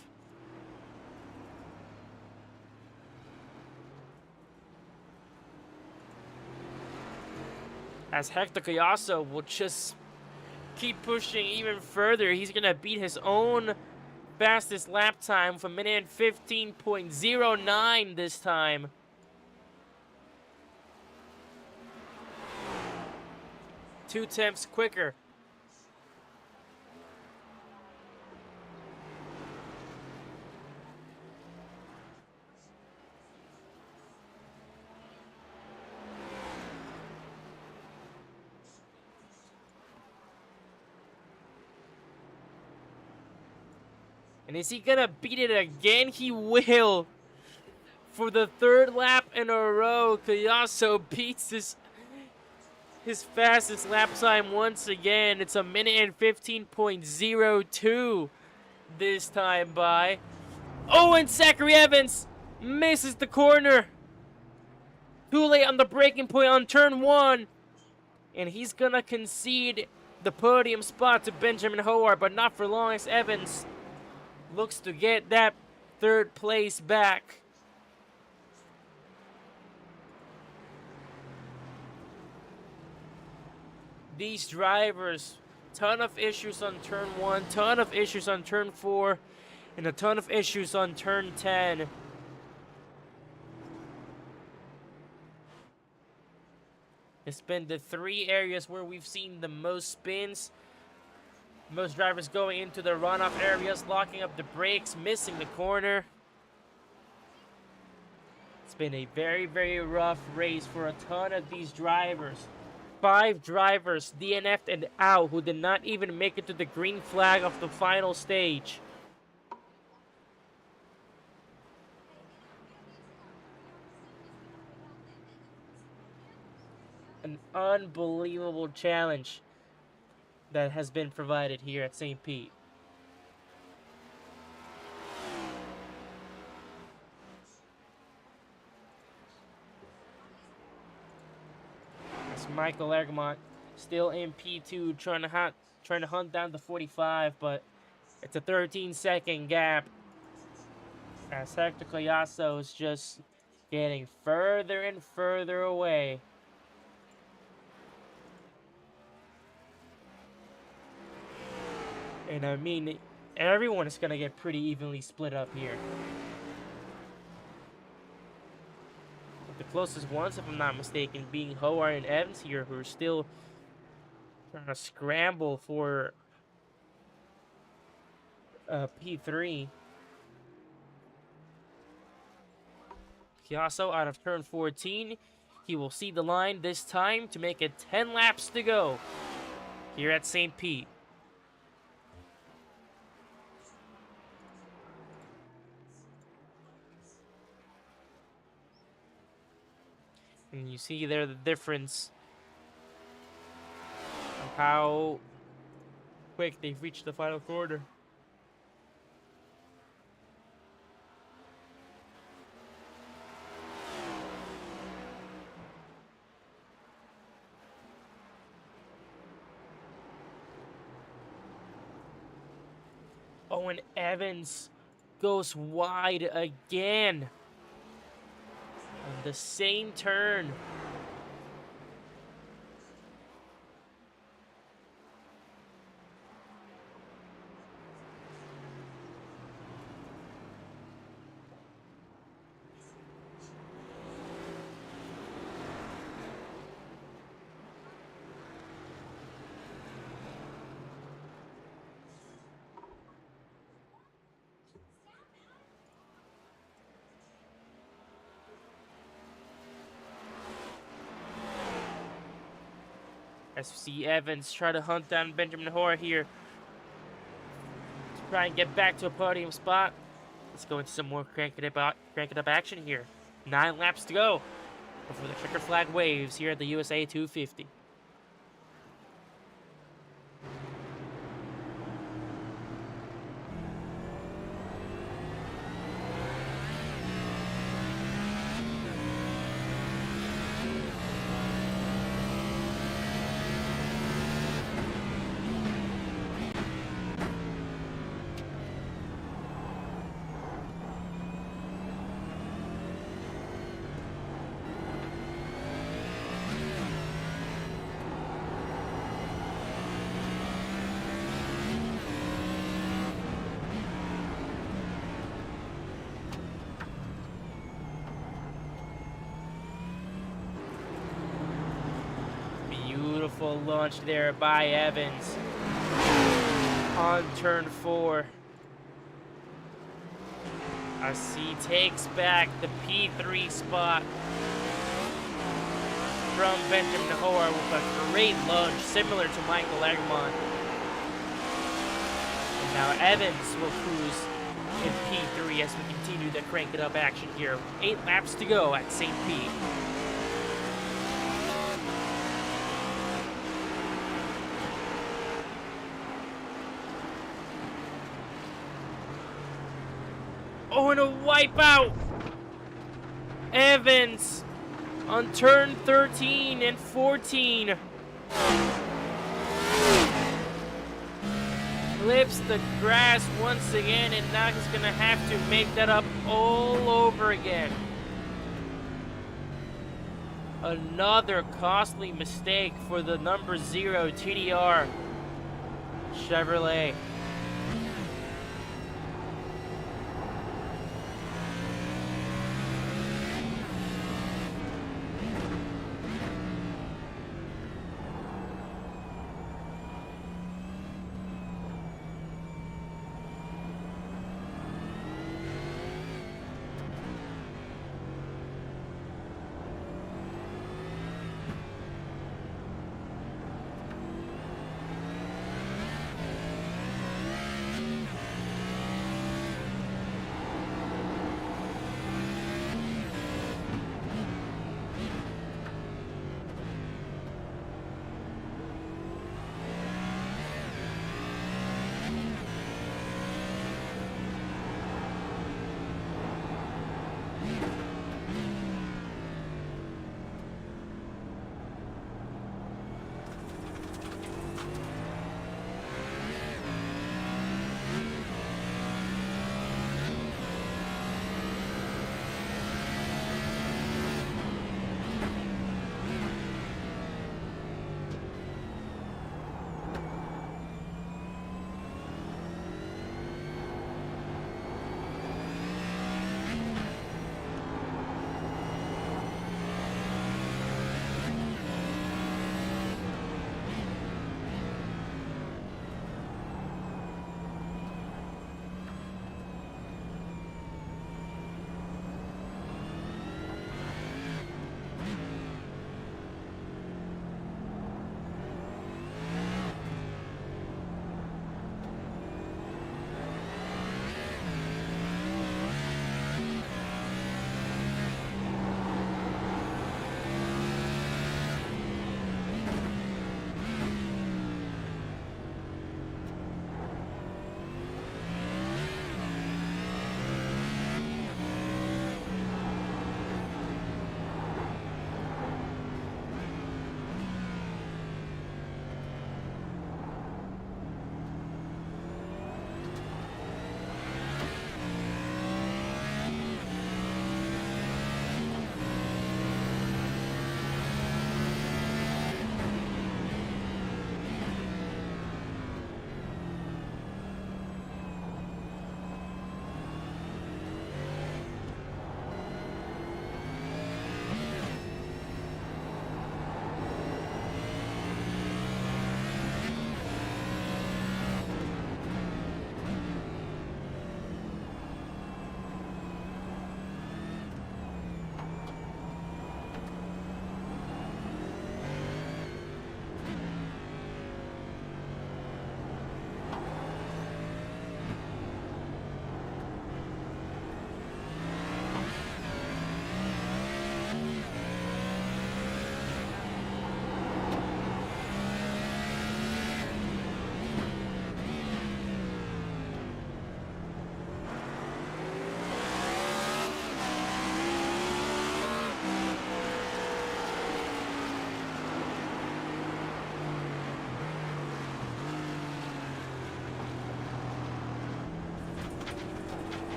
As Hector Gallardo will just keep pushing even further. He's going to beat his own fastest lap time with a minute and 15.09 this time. Two tenths quicker. And is he gonna beat it again? He will. For the 3rd lap in a row, Gallardo beats his fastest lap time once again. It's a minute and 15.02 this time by. Oh, and Zachary Evans misses the corner. Too late on the braking point on turn 1. And he's gonna concede the podium spot to Benjamin Howard, but not for long as Evans looks to get that 3rd place back. These drivers, ton of issues on turn 1, ton of issues on turn 4, and a ton of issues on turn 10. It's been the 3 areas where we've seen the most spins. Most drivers going into the runoff areas, locking up the brakes, missing the corner. It's been a very, very rough race for a ton of these drivers. 5 drivers DNF'd and out who did not even make it to the green flag of the final stage. An unbelievable challenge that has been provided here at St. Pete. It's Michael Argamont still in P2 trying to hunt down the 45, but it's a 13-second gap as Hector Gallardo is just getting further and further away. And I mean, everyone is going to get pretty evenly split up here. The closest ones, if I'm not mistaken, being Howard and Evans here, who are still trying to scramble for P3. Piasso out of turn 14. He will see the line this time to make it 10 laps to go here at St. Pete. And you see there the difference of how quick they've reached the final quarter. Oh, and Evans goes wide again on the same turn. As we see Evans try to hunt down Benjamin Hoare here to try and get back to a podium spot. Let's go into some more crank it up action here. 9 laps to go before the checker flag waves here at the USA 250. Beautiful launch there by Evans on turn 4. As he takes back the P3 spot from Benjamin Hoare with a great lunge similar to Michael Egmont. And now Evans will cruise in P3 as we continue the crank it up action here. 8 laps to go at St. Pete. Oh, and a wipeout! Evans on turn 13 and 14. Flips the grass once again, and now he's gonna have to make that up all over again. Another costly mistake for the number 0 TDR Chevrolet.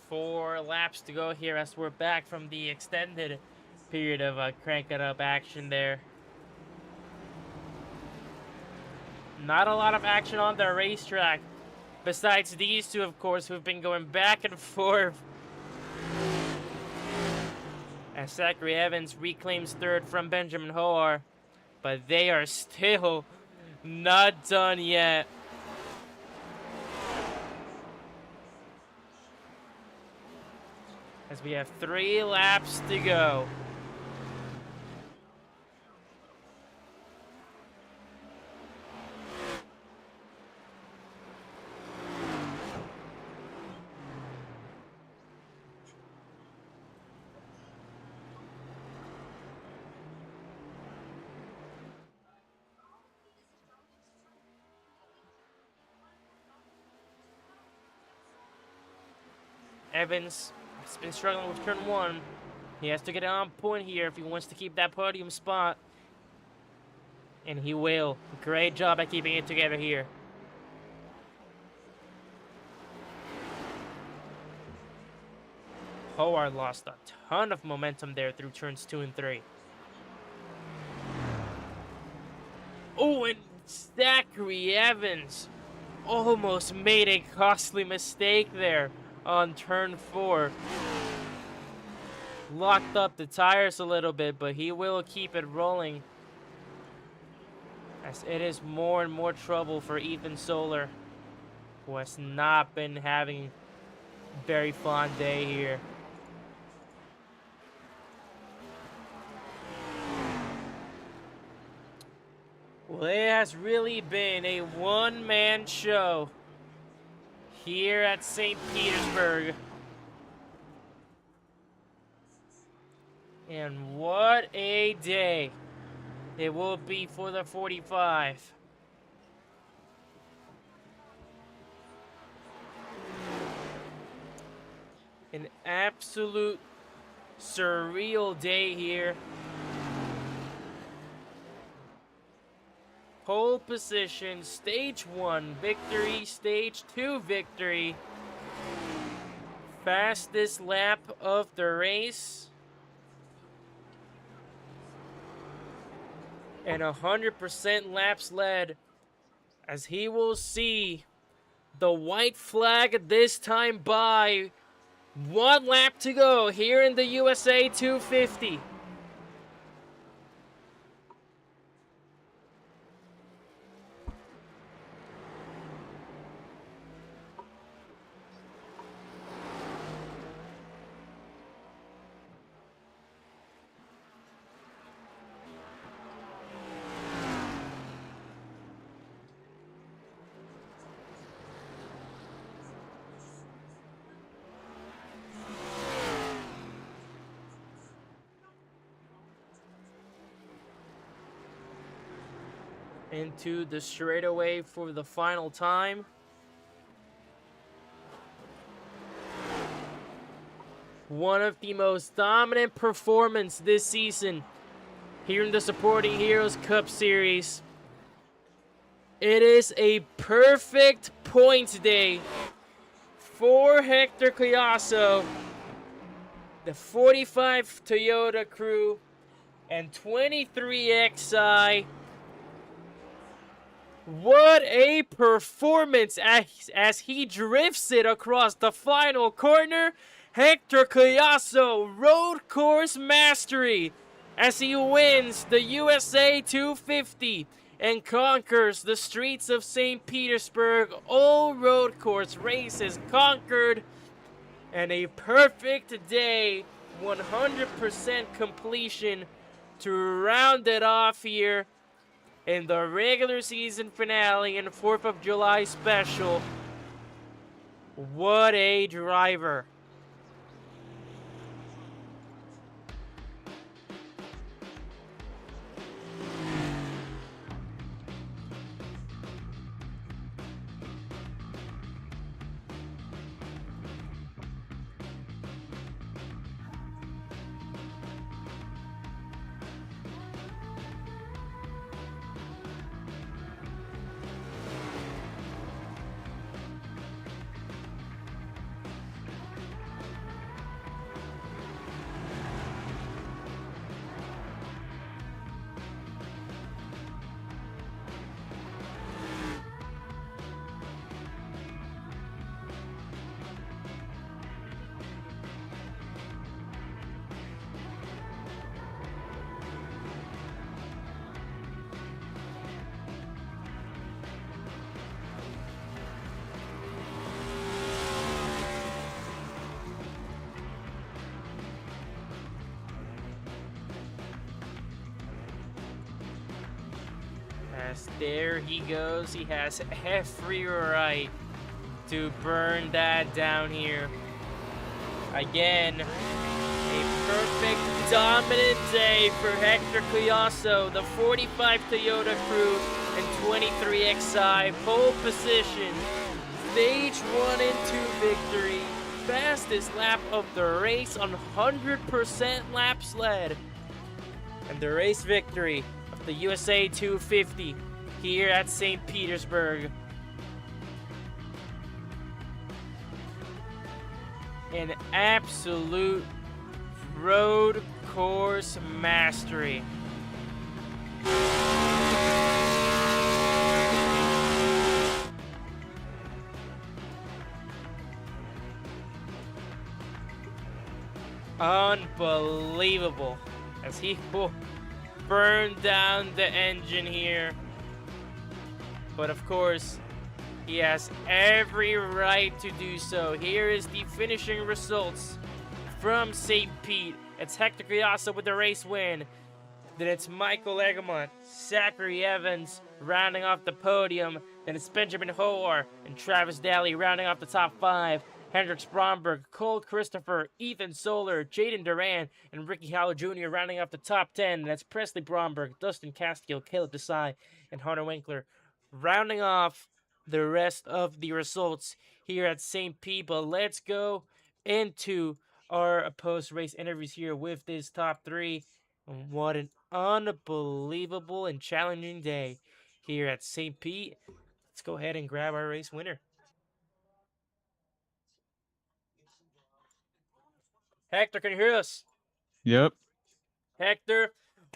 4 laps to go here as we're back from the extended period of cranking up action there. Not a lot of action on the racetrack, besides these two, of course, who've been going back and forth. As Zachary Evans reclaims third from Benjamin Hoare, but they are still not done yet. As we have 3 laps to go. Evans has been struggling with turn 1. He has to get on point here if he wants to keep that podium spot. And he will. Great job at keeping it together here. Howard lost a ton of momentum there through turns 2 and 3. Oh, and Zachary Evans almost made a costly mistake there on turn 4. Locked up the tires a little bit, but he will keep it rolling, as it is more and more trouble for Ethan Solar, who has not been having a very fun day here. Well, it has really been a one-man show here at St. Petersburg. And what a day it will be for the 45. An absolute surreal day here. Pole position, stage 1 victory, stage 2 victory. Fastest lap of the race. And 100% laps led, as he will see the white flag this time by 1 lap to go here in the USA 250. Into the straightaway for the final time. One of the most dominant performances this season here in the Supporting Heroes Cup Series. It is a perfect points day for Hector Collazo, the 45 Toyota crew, and 23 XI. What a performance as he drifts it across the final corner. Hector Collazo, road course mastery, as he wins the USA 250 and conquers the streets of St. Petersburg. All road course races conquered, and a perfect day, 100% completion to round it off here in the regular season finale and 4th of July special. What a driver. Yes, there he goes. He has every right to burn that down here. Again, a perfect dominant day for Hector Cuyasso, the 45 Toyota crew and 23 XI pole position. Stage 1 and 2 victory. Fastest lap of the race on 100% laps led. And the race victory of the USA 250 here at St. Petersburg. An absolute road course mastery. Unbelievable as he burned down the engine here. But of course, he has every right to do so. Here is the finishing results from St. Pete. It's Hector Cuyasso with the race win. Then it's Michael Egermont, Zachary Evans rounding off the podium. Then it's Benjamin Hoare and Travis Daly rounding off the top 5. Hendricks Bromberg, Cole Christopher, Ethan Solar, Jaden Duran, and Ricky Howell Jr. rounding off the top 10. And that's Presley Bromberg, Dustin Castiel, Caleb Desai, and Hunter Winkler rounding off the rest of the results here at St. Pete. But let's go into our post-race interviews here with this top 3. And what an unbelievable and challenging day here at St. Pete. Let's go ahead and grab our race winner. Hector, can you hear us? Yep. Hector,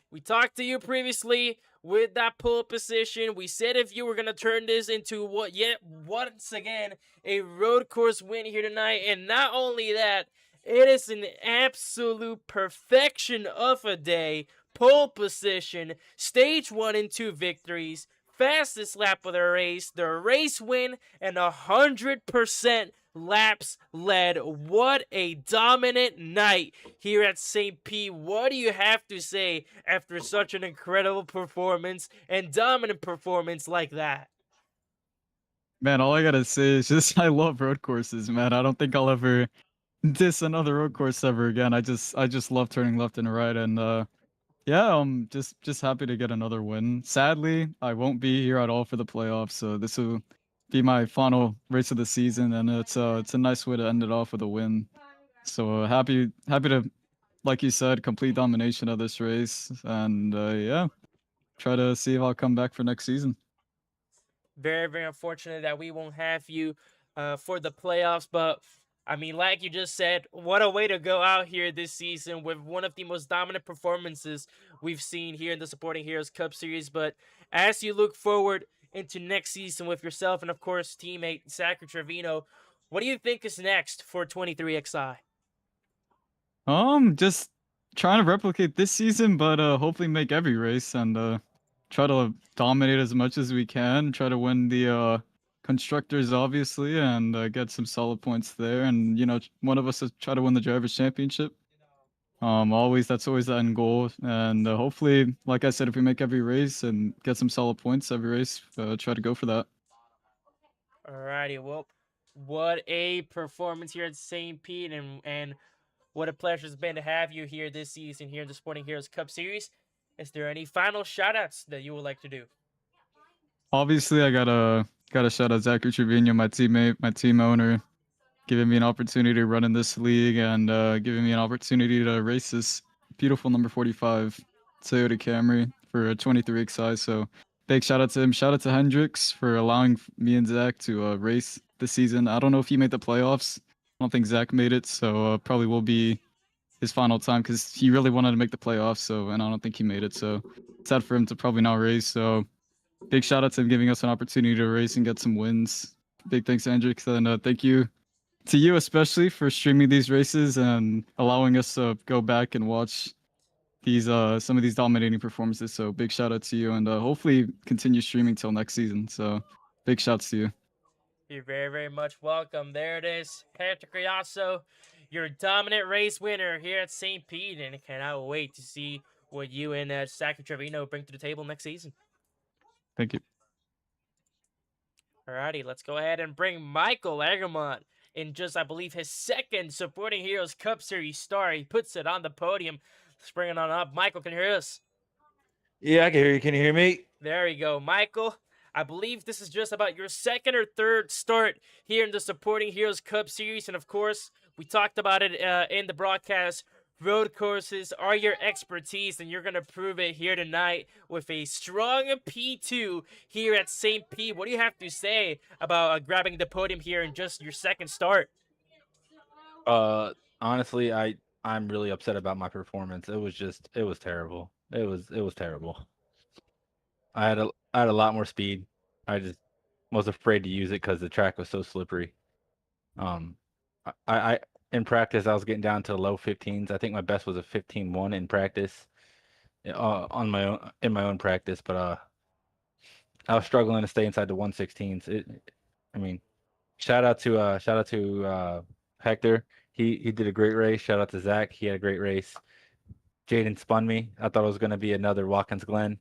we talked to you previously with that pole position. We said if you were going to turn this into once again a road course win here tonight. And not only that, it is an absolute perfection of a day. Pole position, stage 1 and 2 victories, fastest lap of the race win, and 100% laps led. What a dominant night here at St. Pete. What do you have to say after such an incredible performance and dominant performance like that? Man, all I gotta say is just I love road courses, man. I don't think I'll ever diss another road course ever again. I just love turning left and right, and yeah, just happy to get another win. Sadly, I won't be here at all for the playoffs, so this will be my final race of the season, and it's a nice way to end it off with a win. So happy to, like you said, complete domination of this race, and yeah, try to see if I'll come back for next season. Very, very unfortunate that we won't have you for the playoffs, but I mean, like you just said, what a way to go out here this season with one of the most dominant performances we've seen here in the Supporting Heroes Cup Series. But as you look forward into next season with yourself and, of course, teammate Zachary Trevino, what do you think is next for 23XI? Just trying to replicate this season, but hopefully make every race and try to dominate as much as we can. Try to win the constructors, obviously, and get some solid points there. And one of us is try to win the drivers' championship. That's always the end goal. And hopefully, like I said, if we make every race and get some solid points every race, try to go for that. Alrighty, well, what a performance here at St. Pete, and what a pleasure it's been to have you here this season here in the Sporting Heroes Cup Series. Is there any final shoutouts that you would like to do? Obviously, I gotta shout out Zachary Trevino, my teammate, my team owner, giving me an opportunity to run in this league and giving me an opportunity to race this beautiful number 45 Toyota Camry for a 23XI. So big shout out to him. Shout out to Hendricks for allowing me and Zach to race this season. I don't know if he made the playoffs. I don't think Zach made it, so probably will be his final time because he really wanted to make the playoffs. And I don't think he made it. So sad for him to probably not race. So big shout out to him giving us an opportunity to race and get some wins. Big thanks, Hendricks, and thank you to you especially for streaming these races and allowing us to go back and watch these some of these dominating performances. So big shout out to you, and hopefully continue streaming till next season. So big shouts to you. You're very, very much welcome. There it is, Hector Cuyasso, your dominant race winner here at St. Pete, and I cannot wait to see what you and Zachary Trevino bring to the table next season. Thank you. Alrighty, let's go ahead and bring Michael Agamont in just, I believe, his second Supporting Heroes Cup Series star. He puts it on the podium. Let's bring it on up. Michael, can you hear us? Yeah, I can hear you. Can you hear me? There we go. Michael, I believe this is just about your second or third start here in the Supporting Heroes Cup Series. And of course, we talked about it in the broadcast. Road courses are your expertise, and you're going to prove it here tonight with a strong P2 here at St. Pete. What do you have to say about grabbing the podium here in just your second start? Honestly, I'm really upset about my performance. It was terrible. It was terrible. I had a lot more speed. I just was afraid to use it because the track was so slippery. Um, I in practice I was getting down to low 15s. I think my best was a 15.1 in practice, on my own in my own practice. But I was struggling to stay inside the 116s. I mean, shout out to Hector. He did a great race. Shout out to Zach. He had a great race. Jaden spun me. I thought it was going to be another Watkins Glen.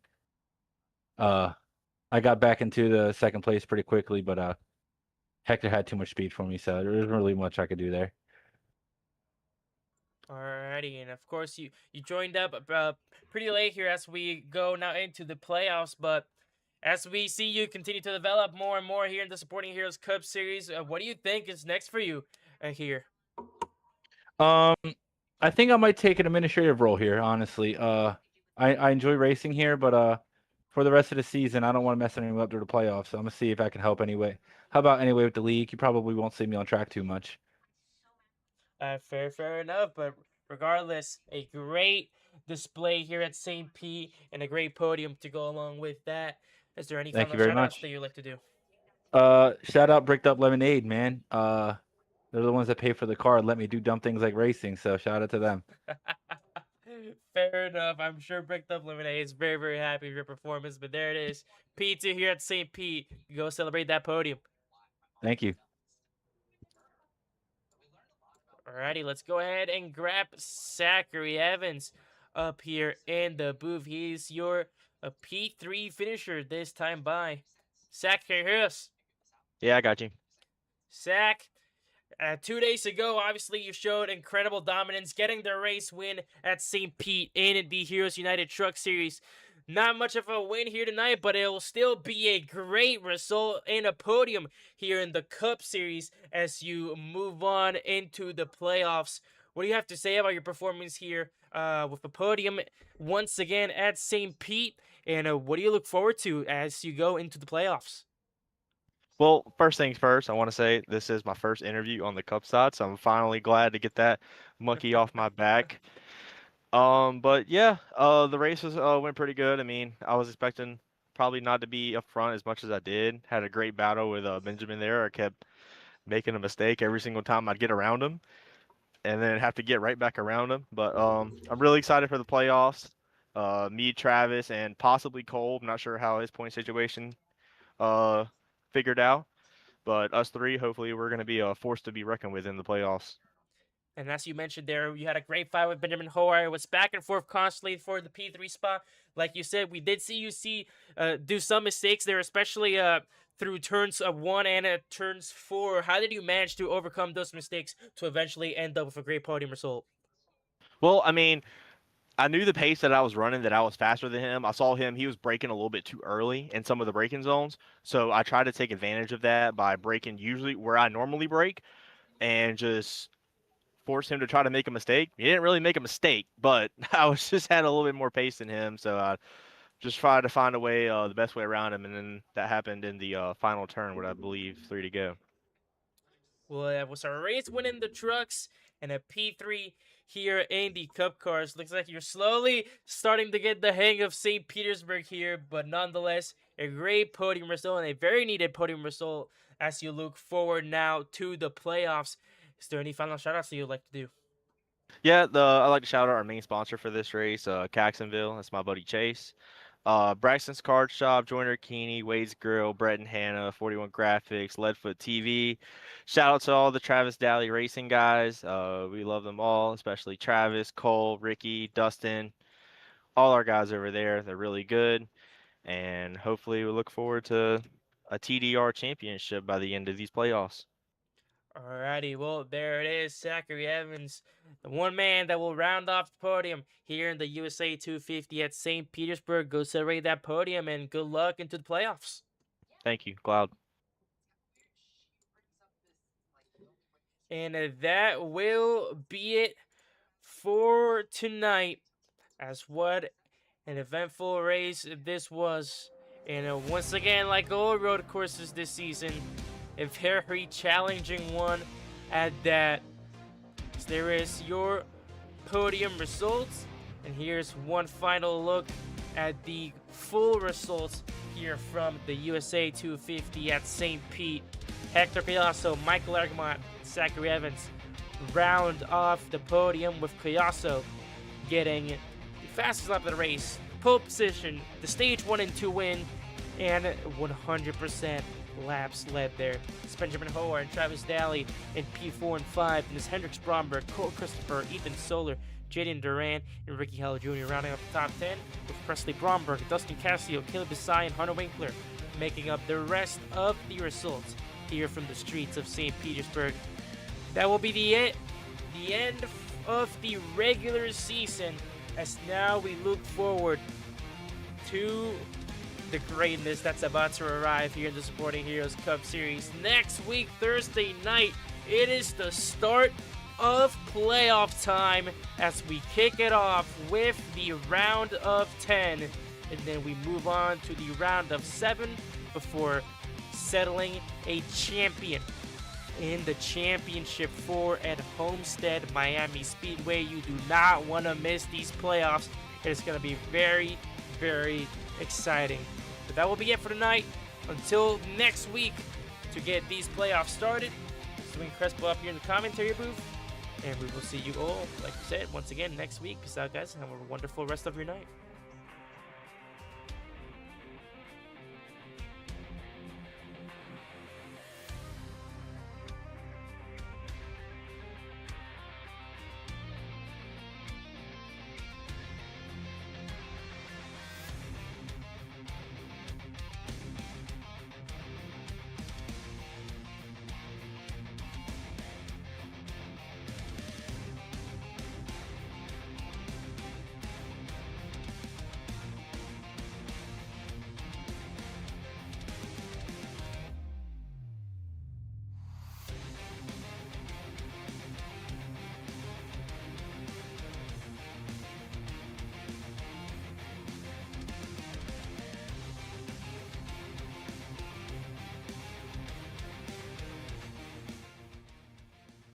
I got back into the second place pretty quickly, but Hector had too much speed for me, so there wasn't really much I could do there. Alrighty, and of course you joined up pretty late here as we go now into the playoffs, but as we see you continue to develop more and more here in the Supporting Heroes Cup Series, what do you think is next for you here? I think I might take an administrative role here, honestly. I enjoy racing here, but for the rest of the season, I don't want to mess anything up through the playoffs. So I'm gonna see if I can help anyway. How about anyway with the league? You probably won't see me on track too much. Fair enough, but regardless, a great display here at St. Pete and a great podium to go along with that. Is there any Thank final you very shoutouts much. that you'd like to do? Shout out Bricked Up Lemonade, man. They're the ones that pay for the car and let me do dumb things like racing. So shout out to them. Fair enough. I'm sure Bricked Up Lemonade is very happy with your performance, but there it is. P2 here at St. Pete. Go celebrate that podium. Thank you. Alrighty, let's go ahead and grab Zachary Evans up here in the booth. He's your P3 finisher this time by. Zach, can you hear us? Yeah, I got you. Zach, 2 days ago, obviously, you showed incredible dominance, getting the race win at St. Pete in the Heroes United Truck Series. Not much of a win here tonight, but it will still be a great result in a podium here in the Cup Series as you move on into the playoffs. What do you have to say about your performance here with the podium once again at St. Pete? And what do you look forward to as you go into the playoffs? Well, first things first, I want to say this is my first interview on the Cup side, so I'm finally glad to get that monkey off my back. But yeah, the races went pretty good. I mean, I was expecting probably not to be up front as much as I did. Had a great battle with Benjamin there. I kept making a mistake every single time I'd get around him, and then have to get right back around him. But I'm really excited for the playoffs. Me, Travis, and possibly Cole. I'm not sure how his point situation uh figured out. But us three, hopefully, we're going to be a force to be reckoned with in the playoffs. And as you mentioned there, you had a great fight with Benjamin Hoare. It was back and forth constantly for the P3 spot. Like you said, we did see you do some mistakes there, especially through turns 1 and turns 4. How did you manage to overcome those mistakes to eventually end up with a great podium result? Well, I mean, I knew the pace that I was running, that I was faster than him. I saw him, he was braking a little bit too early in some of the braking zones. So I tried to take advantage of that by braking usually where I normally brake and just force him to try to make a mistake. He didn't really make a mistake, but I was just had a little bit more pace than him. So I just tried to find a way, the best way around him. And then that happened in the final turn with, I believe, 3 to go. Well, it was a race win in the trucks and a P3 here in the Cup cars. Looks like you're slowly starting to get the hang of St. Petersburg here, but nonetheless, a great podium result and a very needed podium result as you look forward now to the playoffs. Is there any final shoutouts that you'd like to do? Yeah, I like to shout out our main sponsor for this race, Caxonville. That's my buddy Chase. Braxton's Card Shop, Joyner Keeney, Wade's Grill, Brett and Hannah, 41 Graphics, Leadfoot TV. Shout out to all the Travis Daly racing guys. We love them all, especially Travis, Cole, Ricky, Dustin, all our guys over there. They're really good. and hopefully we look forward to a TDR championship by the end of these playoffs. Alrighty, well, there it is. Zachary Evans, the one man that will round off the podium here in the USA 250 at St. Petersburg. Go celebrate that podium and good luck into the playoffs. Thank you, Cloud. And that will be it for tonight. As what an eventful race this was. And once again, like all road courses this season, a very challenging one at that. So there is your podium results. And here's one final look at the full results here from the USA 250 at St. Pete. Hector Collazo, Michael Argamont, Zachary Evans round off the podium, with Collazo getting the fastest lap of the race, pole position, the stage 1 and 2 win, and 100% laps led there. It's Benjamin Howard, Travis Daly in P4 and 5, and it's Hendricks Bromberg, Cole Christopher, Ethan Soler, Jaden Duran, and Ricky Hall Jr. rounding up the top 10, with Presley Bromberg, Dustin Casio, Caleb Desai, and Hunter Winkler making up the rest of the results here from the streets of St. Petersburg. That will be the end of the regular season, as now we look forward to the greatness that's about to arrive here in the Supporting Heroes Cup Series. Next week, Thursday night, it is the start of playoff time as we kick it off with the round of 10, and then we move on to the round of 7 before settling a champion in the Championship 4 at Homestead Miami Speedway. You do not want to miss these playoffs. It's going to be very, very exciting. But that will be it for tonight. Until next week to get these playoffs started. Swing Crespo up here in the commentary booth. And we will see you all, like I said, once again next week. Peace out, guys, and have a wonderful rest of your night.